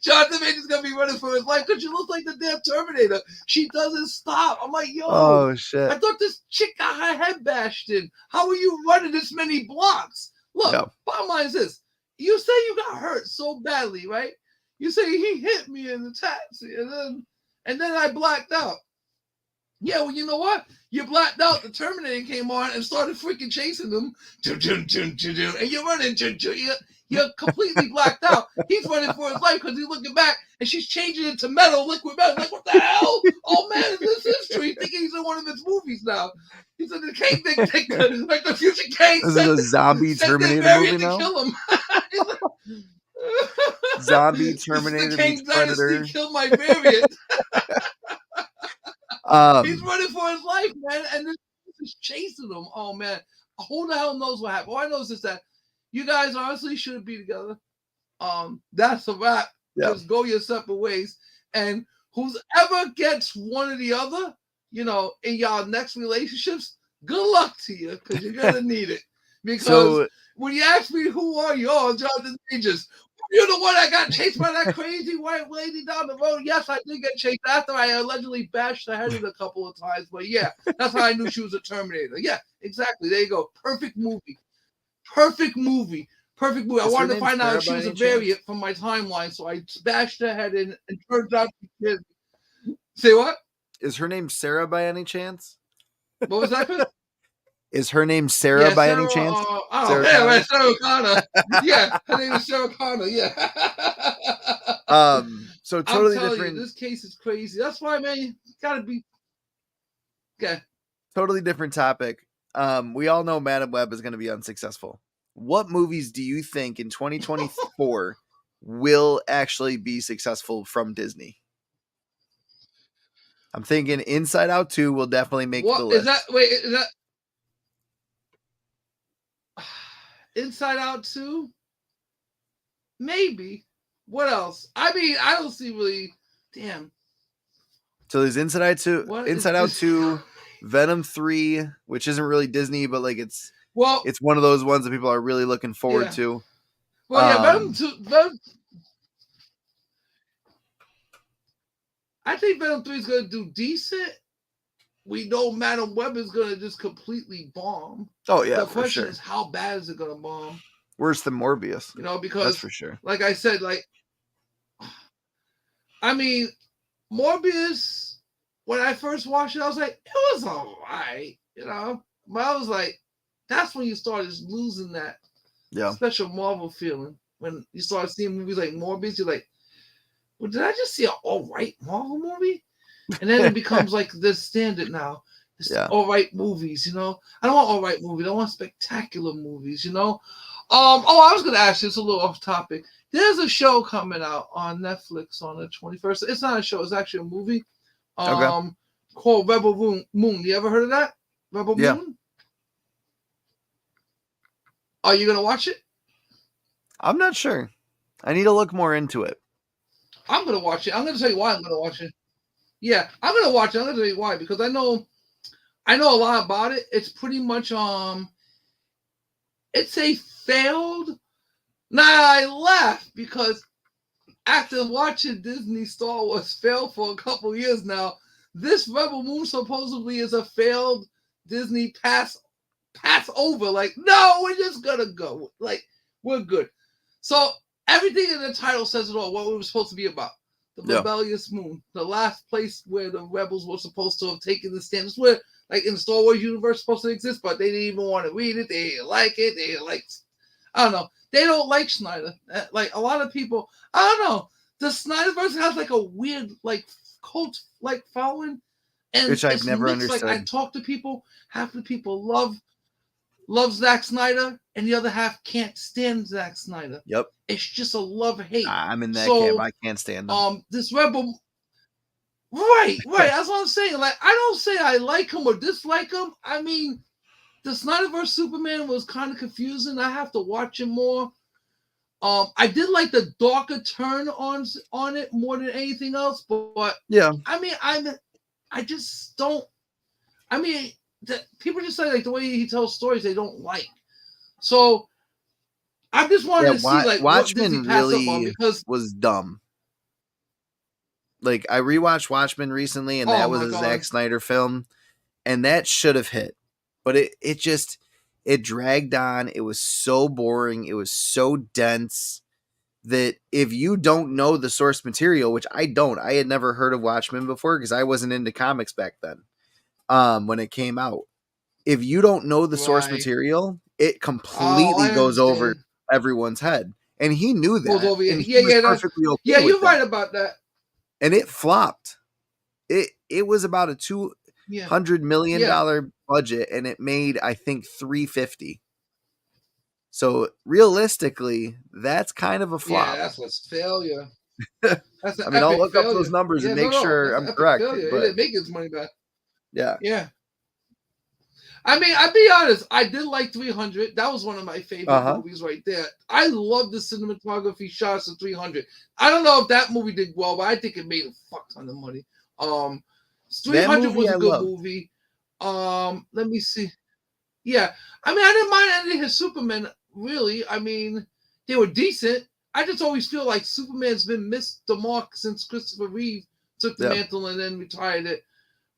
Jonathan Major's gonna be running for his life because she looks like the damn Terminator. She doesn't stop. I'm like, yo, oh shit! I thought this chick got her head bashed in. How are you running this many blocks? Look, bottom line is this: you say you got hurt so badly, right? You say he hit me in the taxi, and then I blacked out. Yeah, well, you know what? You blacked out. The Terminator came on and started freaking chasing them. And you're running. You're completely blacked out. He's running for his life because he's looking back, and she's changing it to metal, liquid metal. Like, what the hell? Oh, man, is this history? Thinking he's in one of his movies now. He's in the Kang thing, like the future Kang. This is a zombie Terminator movie now? Kill him. Zombie Terminator Kang Dynasty killed my variant. He's running for his life, man, and this is chasing him. Oh man, who the hell knows what happened? All I know is that you guys honestly shouldn't be together. That's a wrap. Just go your separate ways, and whoever gets one or the other, you know, in y'all next relationships, good luck to you because you're gonna need it. Because when you ask me who are you, oh, Jonathan Majors. You're the one that got chased by that crazy white lady down the road. Yes, I did get chased after I allegedly bashed her head in a couple of times. But yeah, that's how I knew she was a Terminator. Yeah, exactly. There you go. Perfect movie. Perfect movie. Perfect movie. I wanted to find out if she was a variant from my timeline, so I bashed her head in, and turns out she did. Say what? Is her name Sarah by any chance? What was that? Is her name Sarah by any chance? Sarah Connor. Yeah, her name is Sarah Connor. Yeah. So totally I'm telling different. you, this case is crazy. That's why, man, you gotta be. Okay. Totally different topic. We all know Madam Web is going to be unsuccessful. What movies do you think in 2024 will actually be successful from Disney? I'm thinking Inside Out 2 will definitely make the list. Is that? Wait, is that Inside Out 2? Maybe. What else? I mean, I don't see really. Damn. So there's Inside Out 2, Venom 3, which isn't really Disney, but like it's one of those ones that people are really looking forward to. Well, yeah, Venom 2. I think Venom 3 is going to do decent. We know Madam Web is going to just completely bomb. Oh, yeah, the question is, how bad is it going to bomb? Worse than Morbius. You know, because that's for sure. Like I said, I mean, Morbius, when I first watched it, I was like, it was all right, you know? But I was like, that's when you started losing that special Marvel feeling. When you started seeing movies like Morbius, you're like, well, did I just see an all right Marvel movie? And then it becomes like the standard now. It's all right movies, you know? I don't want all right movies. I want spectacular movies, you know? I was going to ask you, it's a little off topic. There's a show coming out on Netflix on the 21st. It's not a show. It's actually a movie called Rebel Moon. You ever heard of that? Rebel Moon? Are you going to watch it? I'm not sure. I need to look more into it. I'm going to watch it. I'm going to tell you why I'm going to watch it. Yeah, I'm going to watch it. I'm going to tell you why. Because I know a lot about it. It's pretty much, it's a failed. Now, I laugh because after watching Disney Star Wars fail for a couple years now, this Rebel Moon supposedly is a failed Disney pass over. Like, no, we're just going to go. Like, we're good. So, everything in the title says it all, what we were supposed to be about. The rebellious moon. The last place where the rebels were supposed to have taken the stand. It's where, like, in the Star Wars universe, supposed to exist, but they didn't even want to read it. They didn't like it. They didn't like, I don't know. They don't like Snyder. Like, a lot of people, I don't know. The Snyderverse has, like, a weird, like, cult, like, following. And which I've never understood. Like, I talk to people. Half the people love Zack Snyder, and the other half can't stand Zack Snyder. Yep. It's just a love-hate. I'm in that camp. I can't stand them. This Rebel... Right. That's what I'm saying. Like, I don't say I like him or dislike him. I mean, the Snyderverse Superman was kind of confusing. I have to watch it more. I did like the darker turn on it more than anything else, but yeah. I mean, I just don't... I mean... people just say like the way he tells stories they don't like. So I just wanted to see like Watchmen really was dumb. Like I rewatched Watchmen recently, and that was a Zack Snyder film, and that should have hit, but it dragged on. It was so boring. It was so dense that if you don't know the source material, which I had never heard of Watchmen before because I wasn't into comics back then. When it came out, if you don't know the source material, it completely goes over everyone's head, and he knew that. And he was perfectly okay you're right about that. And it flopped. It was about a $200 million budget, and it made I think $350. So realistically, that's kind of a flop. Yeah, that's what's failure. I mean, I'll look up those numbers and make sure I'm correct. But it didn't make its money back. Yeah. I mean, I'll be honest. I did like 300. That was one of my favorite movies right there. I love the cinematography shots of 300. I don't know if that movie did well, but I think it made a fuck ton of money. 300 was a good movie. Let me see. Yeah. I mean, I didn't mind any of his Superman, really. I mean, they were decent. I just always feel like Superman's been missed the mark since Christopher Reeve took the mantle and then retired it.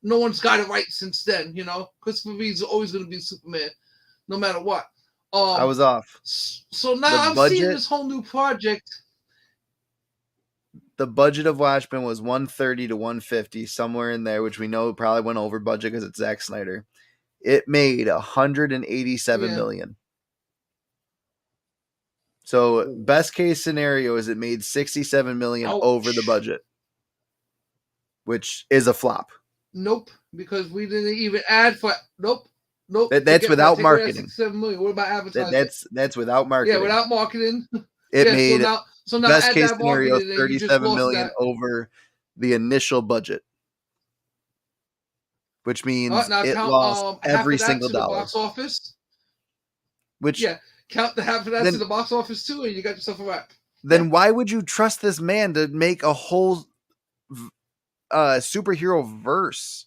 No one's got it right since then, you know. Christopher Reeve's always going to be Superman, no matter what. I was off. So now I'm seeing this whole new project. The budget of Watchmen was 130 to 150, somewhere in there, which we know probably went over budget because it's Zack Snyder. It made 187 million. So best case scenario is it made 67 million over the budget, which is a flop. Nope, because we didn't even add for nope. That's without marketing. 7 million. What about advertising? That's without marketing. Yeah, without marketing. It made so now best case scenario 37 million over the initial budget, which means it lost every single dollar. Box office. Which count the half of that to the box office too, and you got yourself a wrap. Then why would you trust this man to make a whole superhero verse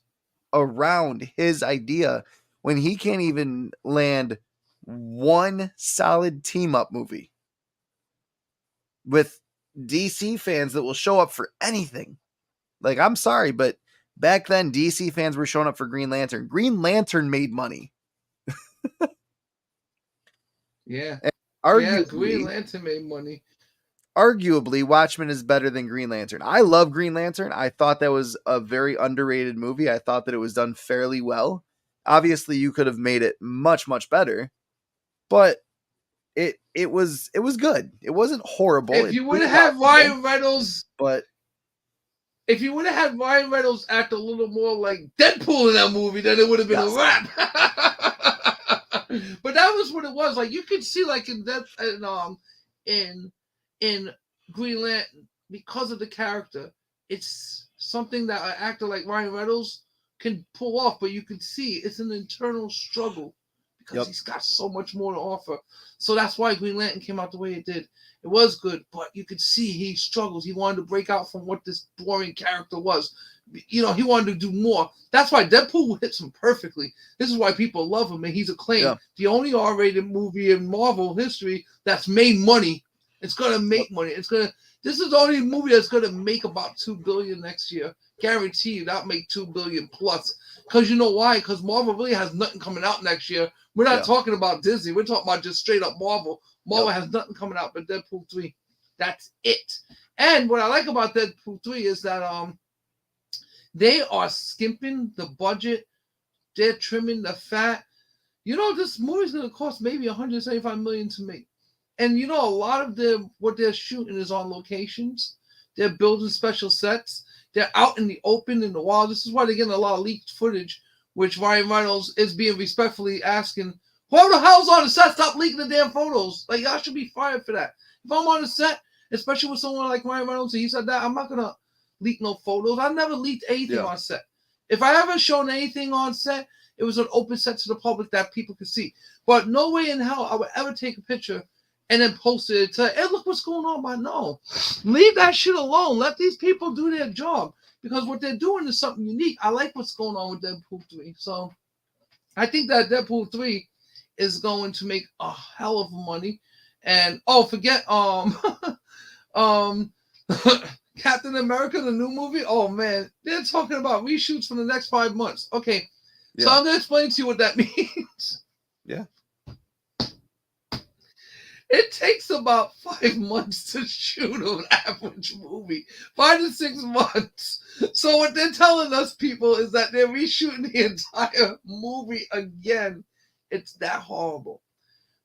around his idea when he can't even land one solid team up movie with DC fans that will show up for anything? Like, I'm sorry, but back then DC fans were showing up for Green Lantern. Green Lantern made money. Yeah. Arguably, Green Lantern made money. Arguably, Watchmen is better than Green Lantern. I love Green Lantern. I thought that was a very underrated movie. I thought that it was done fairly well. Obviously, you could have made it much, much better, but it was good. It wasn't horrible. If you would have had Ryan Reynolds, but if you would have had Ryan Reynolds act a little more like Deadpool in that movie, then it would have been a wrap. But that was what it was. Like, you could see, like, in Green Lantern, because of the character, it's something that an actor like Ryan Reynolds can pull off, but you can see it's an internal struggle because he's got so much more to offer. So that's why Green Lantern came out the way it did. It was good, but you could see he struggles. He wanted to break out from what this boring character was. You know, he wanted to do more. That's why Deadpool hits him perfectly. This is why people love him, and he's acclaimed. Yeah. The only R-rated movie in Marvel history that's made money. It's gonna make money. This is the only movie that's gonna make about $2 billion next year. Guaranteed, that'll make $2 billion plus. Because you know why? Because Marvel really has nothing coming out next year. We're not talking about Disney. We're talking about just straight up Marvel. Marvel has nothing coming out but Deadpool 3. That's it. And what I like about Deadpool 3 is that they are skimping the budget. They're trimming the fat. You know, this movie's going to cost maybe $175 million to make. And you know, a lot of what they're shooting is on locations. They're building special sets. They're out in the open, in the wild. This is why they're getting a lot of leaked footage, which Ryan Reynolds is being respectfully asking, who the hell's on the set? Stop leaking the damn photos. Like, y'all should be fired for that. If I'm on the set, especially with someone like Ryan Reynolds, and he said that, I'm not going to leak no photos. I never leaked anything on set. If I ever shown anything on set, it was an open set to the public that people could see. But no way in hell I would ever take a picture and then post it and say, hey, look what's going on. But no, leave that shit alone. Let these people do their job, because what they're doing is something unique. I like what's going on with Deadpool 3. So I think that Deadpool 3 is going to make a hell of money. And forget Captain America, the new movie. Oh man, they're talking about reshoots for the next 5 months. Okay, so I'm gonna explain to you what that means. Yeah. It takes about 5 months to shoot an average movie. 5 to 6 months. So what they're telling us, people, is that they're reshooting the entire movie again. It's that horrible.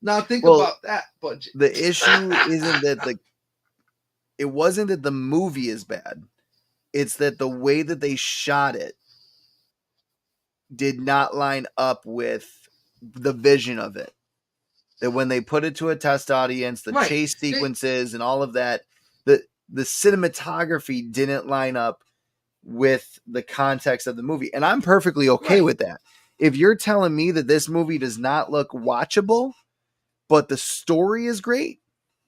Now think about that budget. The issue isn't that it wasn't that the movie is bad. It's that the way that they shot it did not line up with the vision of it. That when they put it to a test audience, the chase sequences and all of that, the cinematography didn't line up with the context of the movie. And I'm perfectly okay with that. If you're telling me that this movie does not look watchable, but the story is great,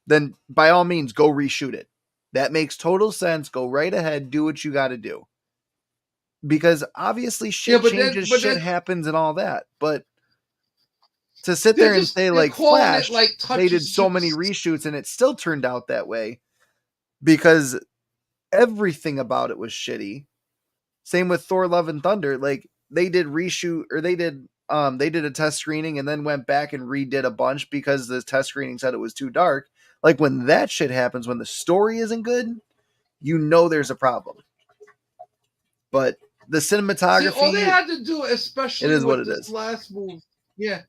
then by all means, go reshoot it. That makes total sense. Go right ahead. Do what you got to do. Because obviously shit changes, shit happens and all that. But to sit there and say like Flash, it like they did so many reshoots and it still turned out that way because everything about it was shitty. Same with Thor: Love and Thunder. Like they did reshoot or they did a test screening and then went back and redid a bunch because the test screening said it was too dark. Like when that shit happens, when the story isn't good, you know there's a problem. But the cinematography, all they had to do, especially it is with what it this is. last movie, yeah.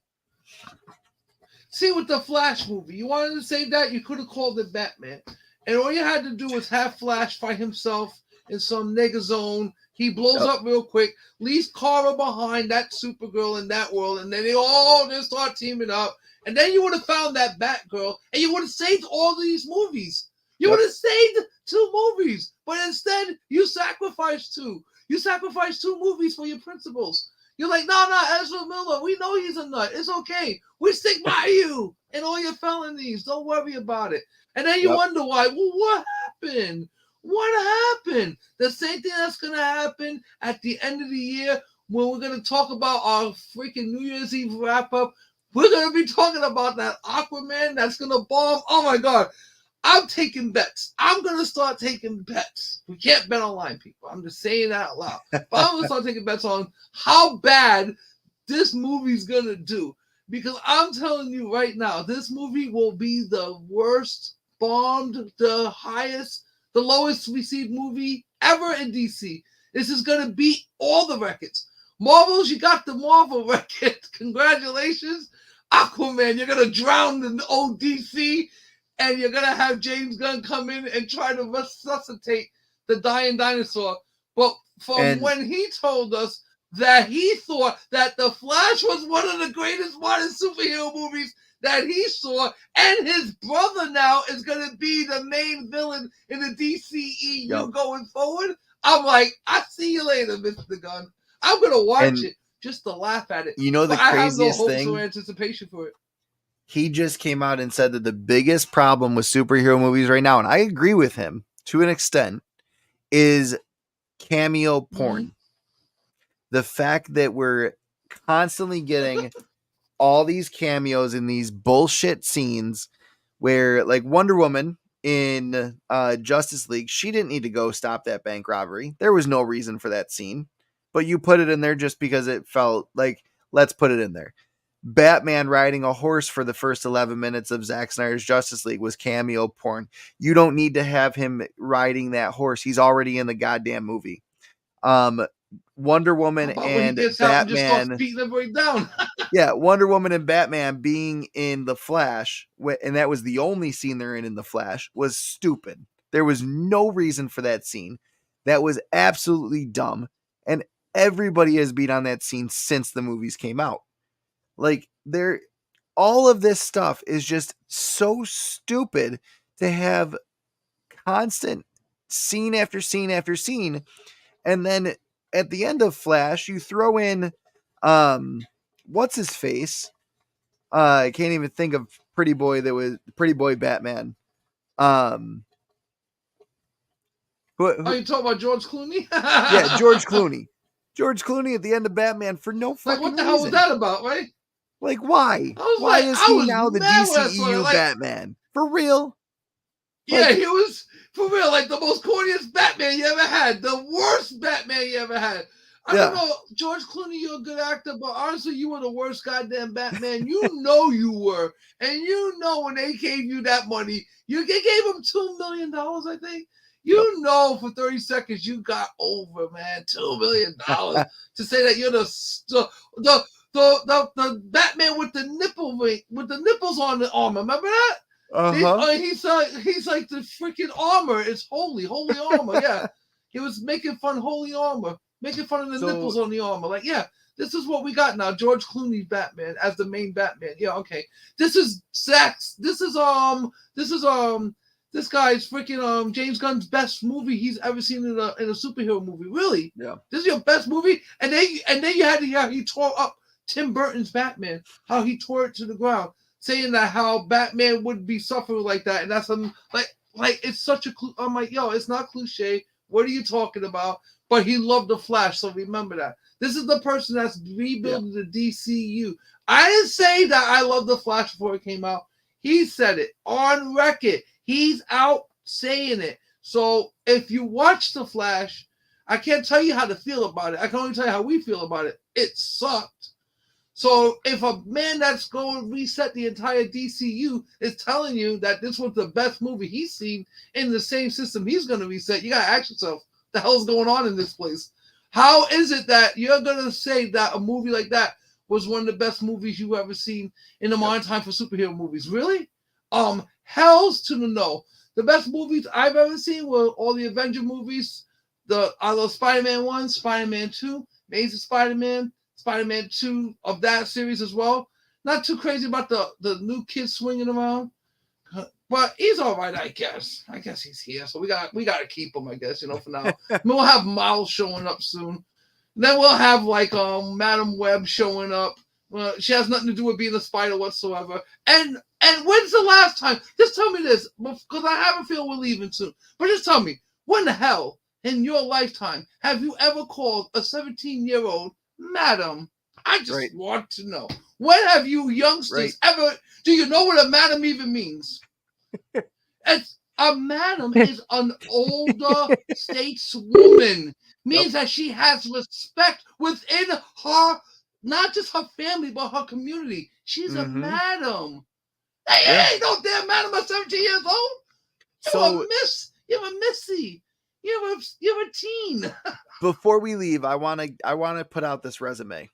See, with the Flash movie, you wanted to save that, you could have called it Batman, and all you had to do was have Flash fight himself in some nigga zone. He blows up real quick, leaves Kara behind, that Supergirl in that world, and then they all just start teaming up. And then you would have found that Batgirl, and you would have saved all these movies. You would have saved 2 movies, but instead you sacrificed 2. You sacrificed 2 movies for your principles. You're like, no, Ezra Miller, we know he's a nut. It's okay. We stick by you and all your felonies. Don't worry about it. And then you wonder why. Well, what happened? What happened? The same thing that's going to happen at the end of the year when we're going to talk about our freaking New Year's Eve wrap-up. We're going to be talking about that Aquaman that's going to bomb. Oh, my God. I'm taking bets. I'm going to start taking bets. We can't bet online, people. I'm just saying that out loud. But I'm going to start taking bets on how bad this movie's going to do. Because I'm telling you right now, this movie will be the worst, bombed, the lowest received movie ever in DC. This is going to beat all the records. Marvels, you got the Marvel record. Congratulations. Aquaman, you're going to drown the old DC. And you're going to have James Gunn come in and try to resuscitate the dying dinosaur. But when he told us that he thought that The Flash was one of the greatest modern superhero movies that he saw, and his brother now is going to be the main villain in the DCEU going forward, I'm like, I see you later, Mr. Gunn. I'm going to watch it just to laugh at it. You know the craziest thing? I have no hopes or anticipation for it. He just came out and said that the biggest problem with superhero movies right now, and I agree with him to an extent, is cameo porn. Mm-hmm. The fact that we're constantly getting all these cameos in these bullshit scenes where, like Wonder Woman in Justice League, she didn't need to go stop that bank robbery. There was no reason for that scene, but you put it in there just because it felt like, let's put it in there. Batman riding a horse for the first 11 minutes of Zack Snyder's Justice League was cameo porn. You don't need to have him riding that horse. He's already in the goddamn movie. Wonder Woman and Batman beating everybody down. Yeah, Wonder Woman and Batman being in The Flash, and that was the only scene they're in The Flash, was stupid. There was no reason for that scene. That was absolutely dumb. And everybody has beat on that scene since the movies came out. Like, all of this stuff is just so stupid to have constant scene after scene after scene. And then at the end of Flash, you throw in, what's his face? I can't even think of Pretty Boy Batman. Are you talking about George Clooney? Yeah, George Clooney. George Clooney at the end of Batman for no fucking reason. What the hell was that about, right? Like, why? Why is he now the DCEU Batman? For real? Yeah, he was, for real, like the most corniest Batman you ever had. The worst Batman you ever had. I don't know, George Clooney, you're a good actor, but honestly, you were the worst goddamn Batman. You know you were. And you know when they gave you that money, they gave him $2 million, I think. You know for 30 seconds you got over, man. $2 million to say that you're the Batman with the nipple ring, with the nipples on the armor. Remember that? Uh-huh. He's like the freaking armor. It's holy armor. Yeah, he was making fun of holy armor, making fun of the nipples on the armor. Like, yeah, this is what we got now. George Clooney's Batman as the main Batman. Yeah, okay. This is Zach's. This is this guy's freaking James Gunn's best movie he's ever seen in a superhero movie. Really? Yeah. This is your best movie, and then you had to hear he tore up Tim Burton's Batman, how he tore it to the ground, saying that how Batman would be suffering like that, and that's like it's such a. I'm like, yo, it's not cliche. What are you talking about? But he loved the Flash, so remember that. This is the person that's rebuilding the DCU. I didn't say that I loved the Flash before it came out. He said it on record. He's out saying it. So if you watch the Flash, I can't tell you how to feel about it. I can only tell you how we feel about it. It sucked. So if a man that's going to reset the entire DCU is telling you that this was the best movie he's seen in the same system he's going to reset, you got to ask yourself, the hell's going on in this place? How is it that you're going to say that a movie like that was one of the best movies you've ever seen in the modern time for superhero movies? Really? Hell's to the no. The best movies I've ever seen were all the Avengers movies, the Spider-Man 1, Spider-Man 2, Amazing Spider-Man, Spider-Man 2 of that series as well. Not too crazy about the new kid swinging around. But he's all right, I guess. I guess he's here. So we got to keep him, I guess, for now. We'll have Miles showing up soon. Then we'll have Madam Web showing up. She has nothing to do with being a spider whatsoever. And when's the last time? Just tell me this, because I have a feeling we're leaving soon. But just tell me, when the hell in your lifetime have you ever called a 17-year-old madam? I just want to know. When have you youngsters ever? Do you know what a madam even means? A madam is an older stateswoman. Means that she has respect within her, not just her family, but her community. She's a madam. Hey, ain't no damn madam at 17 years old. You're a missy. You're a teen. Before we leave, I want to put out this resume.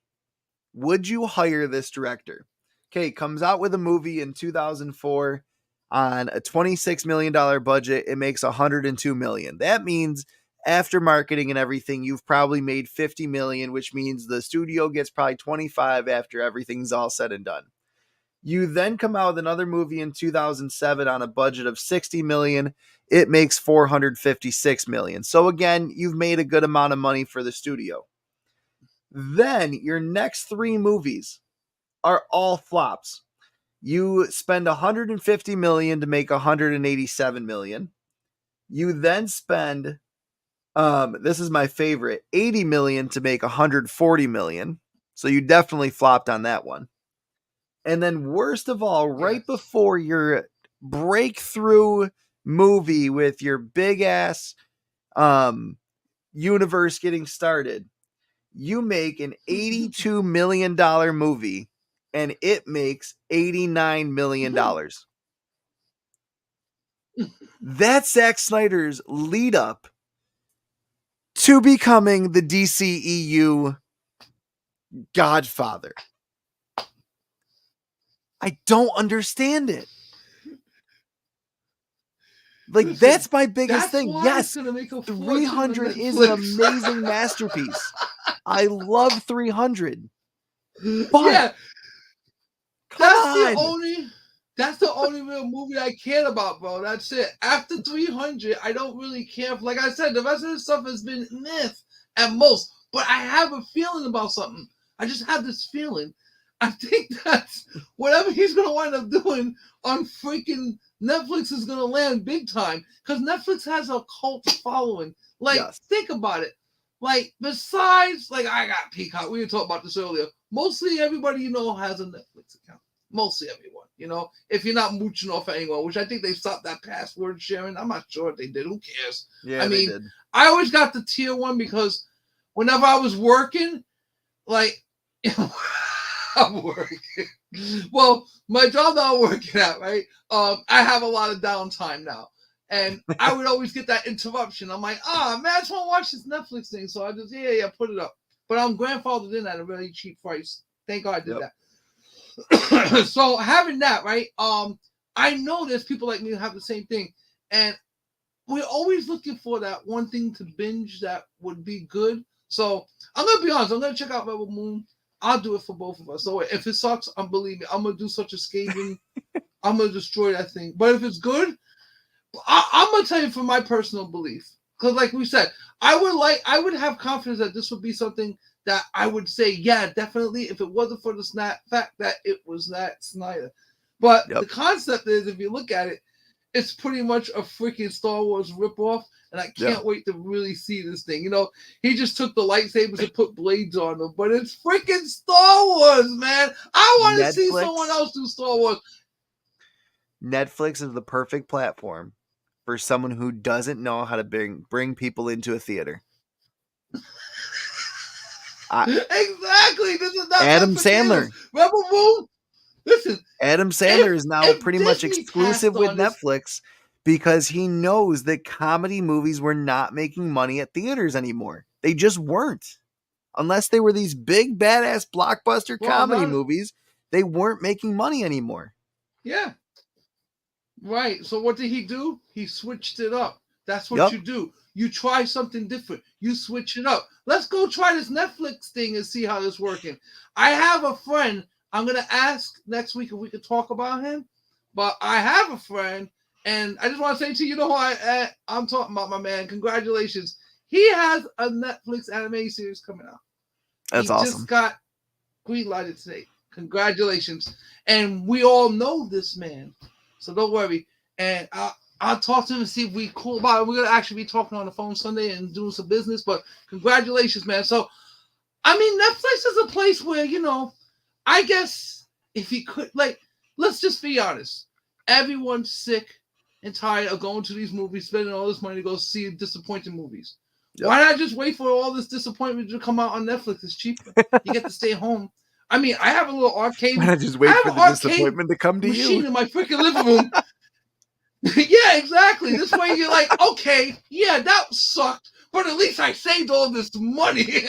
Would you hire this director? Okay, comes out with a movie in 2004 on a $26 million budget. It makes $102 million. That means after marketing and everything, you've probably made $50 million, which means the studio gets probably 25 after everything's all said and done. You then come out with another movie in 2007 on a budget of $60 million. It makes $456 million. So again, you've made a good amount of money for the studio. Then your next three movies are all flops. You spend $150 million to make $187 million. You then spend, this is my favorite, $80 million to make $140 million. So you definitely flopped on that one. And then worst of all, right before your breakthrough movie with your big ass universe getting started, you make an $82 million movie and it makes $89 million. That's Zack Snyder's lead up to becoming the DCEU Godfather. I don't understand it. Listen, that's my biggest thing. Yes, 300 is an amazing masterpiece. I love 300. But that's the only real movie I care about, bro. That's it. After 300, I don't really care. Like I said, the rest of the stuff has been myth at most. But I have a feeling about something. I just have this feeling. I think that's whatever he's going to wind up doing on freaking Netflix is going to land big time, because Netflix has a cult following. Think about it. Besides, I got Peacock. We were talking about this earlier. Mostly everybody has a Netflix account. Mostly everyone. If you're not mooching off anyone, which I think they stopped that password sharing. I'm not sure if they did. Who cares? Yeah, I mean, they did. I always got the tier one because whenever I was working, I'm working. Well, my job that I'm working at, right? I have a lot of downtime now. And I would always get that interruption. I'm like, man, I just want to watch this Netflix thing. So I just, put it up. But I'm grandfathered in at a really cheap price. Thank God I did that. So having that, right? I know there's people like me who have the same thing. And we're always looking for that one thing to binge that would be good. So I'm going to be honest. I'm going to check out Rebel Moon. I'll do it for both of us. So if it sucks, believe me, I'm going to do such a scathing. I'm going to destroy that thing. But if it's good, I'm going to tell you from my personal belief. Because like we said, I would have confidence that this would be something that I would say, yeah, definitely, if it wasn't for the fact that it was Zack Snyder. But the concept is, if you look at it, it's pretty much a freaking Star Wars ripoff, and I can't wait to really see this thing. You know, he just took the lightsabers and put blades on them, but it's freaking Star Wars, man. I want to see someone else do Star Wars. Netflix is the perfect platform for someone who doesn't know how to bring people into a theater. Exactly. This is not Adam Sandler. Rebel Moon. Listen, Adam Sandler is now pretty much exclusive with Netflix because he knows that comedy movies were not making money at theaters anymore. They just weren't. Unless they were these big, badass blockbuster comedy movies, they weren't making money anymore. Yeah. Right. So what did he do? He switched it up. That's what you do. You try something different. You switch it up. Let's go try this Netflix thing and see how it's working. I have a friend. I'm going to ask next week if we could talk about him. But I have a friend, and I just want to say to you, know who I'm talking about, my man. Congratulations. He has a Netflix anime series coming out. That's awesome. He just got green-lighted today. Congratulations. And we all know this man. So don't worry. And I'll talk to him and see if we cool about it. We're going to actually be talking on the phone Sunday and doing some business. But congratulations, man. So, I mean, Netflix is a place where, you know, I guess if he could, like, let's just be honest. Everyone's sick and tired of going to these movies, spending all this money to go see disappointing movies. Yep. Why not just wait for all this disappointment to come out on Netflix? It's cheaper. You get to stay home. I mean, I have a little arcade. Why not just wait for the disappointment to come to you? In my freaking living room. Yeah, exactly. This way you're like, okay, yeah, that sucked, but at least I saved all this money.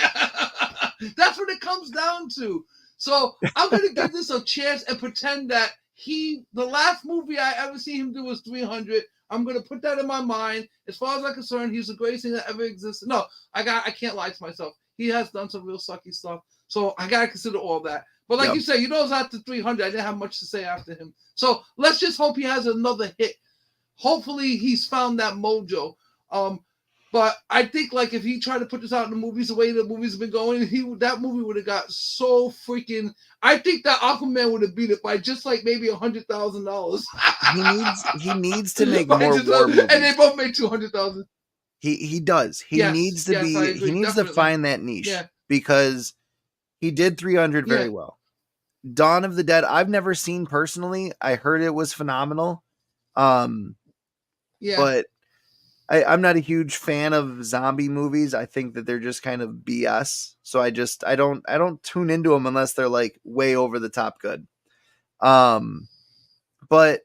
That's what it comes down to. So I'm going to give this a chance and pretend that the last movie I ever see him do was 300. I'm going to put that in my mind. As far as I'm concerned, he's the greatest thing that ever existed. No, I can't lie to myself. He has done some real sucky stuff. So I got to consider all that. But like you said, you know, it's after 300. I didn't have much to say after him. So let's just hope he has another hit. Hopefully he's found that mojo. But I think, like, if he tried to put this out in the movies the way the movies have been going, that movie would have got so freaking. I think that Aquaman would have beat it by just like maybe $100,000. He needs to make more war movies, and they both made 200,000. He does. He needs to be. He needs to find that niche because he did 300 very well. Dawn of the Dead, I've never seen personally. I heard it was phenomenal. But I'm not a huge fan of zombie movies. I think that they're just kind of BS. So I don't tune into them unless they're like way over the top good. But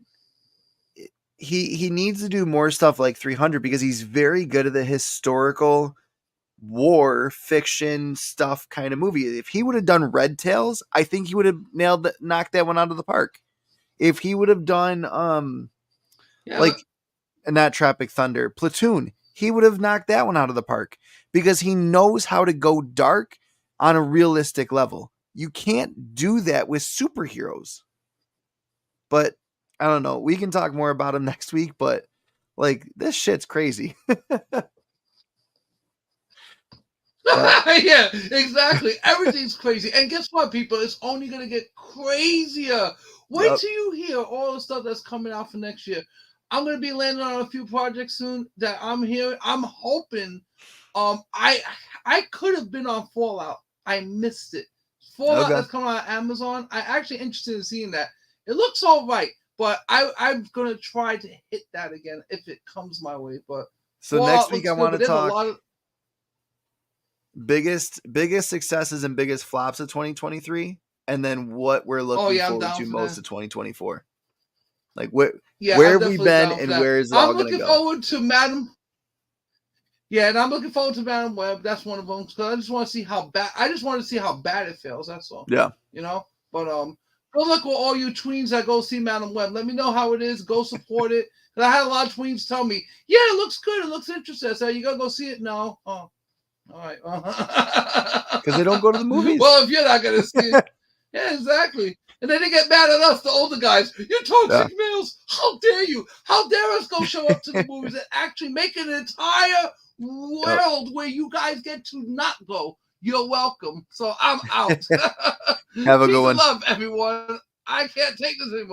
he needs to do more stuff like 300 because he's very good at the historical war fiction stuff kind of movie. If he would have done Red Tails, I think he would have knocked that one out of the park. If he would have done not Tropic Thunder, Platoon, he would have knocked that one out of the park because he knows how to go dark on a realistic level. You can't do that with superheroes. But I don't know. We can talk more about him next week, but like this shit's crazy. Yeah, exactly. Everything's crazy. And guess what, people? It's only going to get crazier. Wait till you hear all the stuff that's coming out for next year. I'm going to be landing on a few projects soon that I'm hearing. I'm hoping. I could have been on Fallout. I missed it. Fallout that's coming out on Amazon. I'm actually interested in seeing that. It looks all right, but I'm going to try to hit that again if it comes my way. But so Fallout next week I want to talk biggest successes and biggest flops of 2023, and then what we're looking forward to most of 2024. Like where have we been and where is it all going to go? I'm looking forward to Madam. Yeah, and I'm looking forward to Madam Web. That's one of them because I just want to see how bad. I just want to see how bad it fails. That's all. Yeah. You know, but good luck with all you tweens that go see Madam Web. Let me know how it is. Go support it. Because I had a lot of tweens tell me, "Yeah, it looks good. It looks interesting." I said, "You gotta go see it now." Oh, all right. Because they don't go to the movies. Well, if you're not gonna see it, yeah, exactly. And then they get mad at us, the older guys. You toxic males. How dare you? How dare us go show up to the movies and actually make an entire world where you guys get to not go? You're welcome. So I'm out. Have a good one. Love, everyone. I can't take this anymore.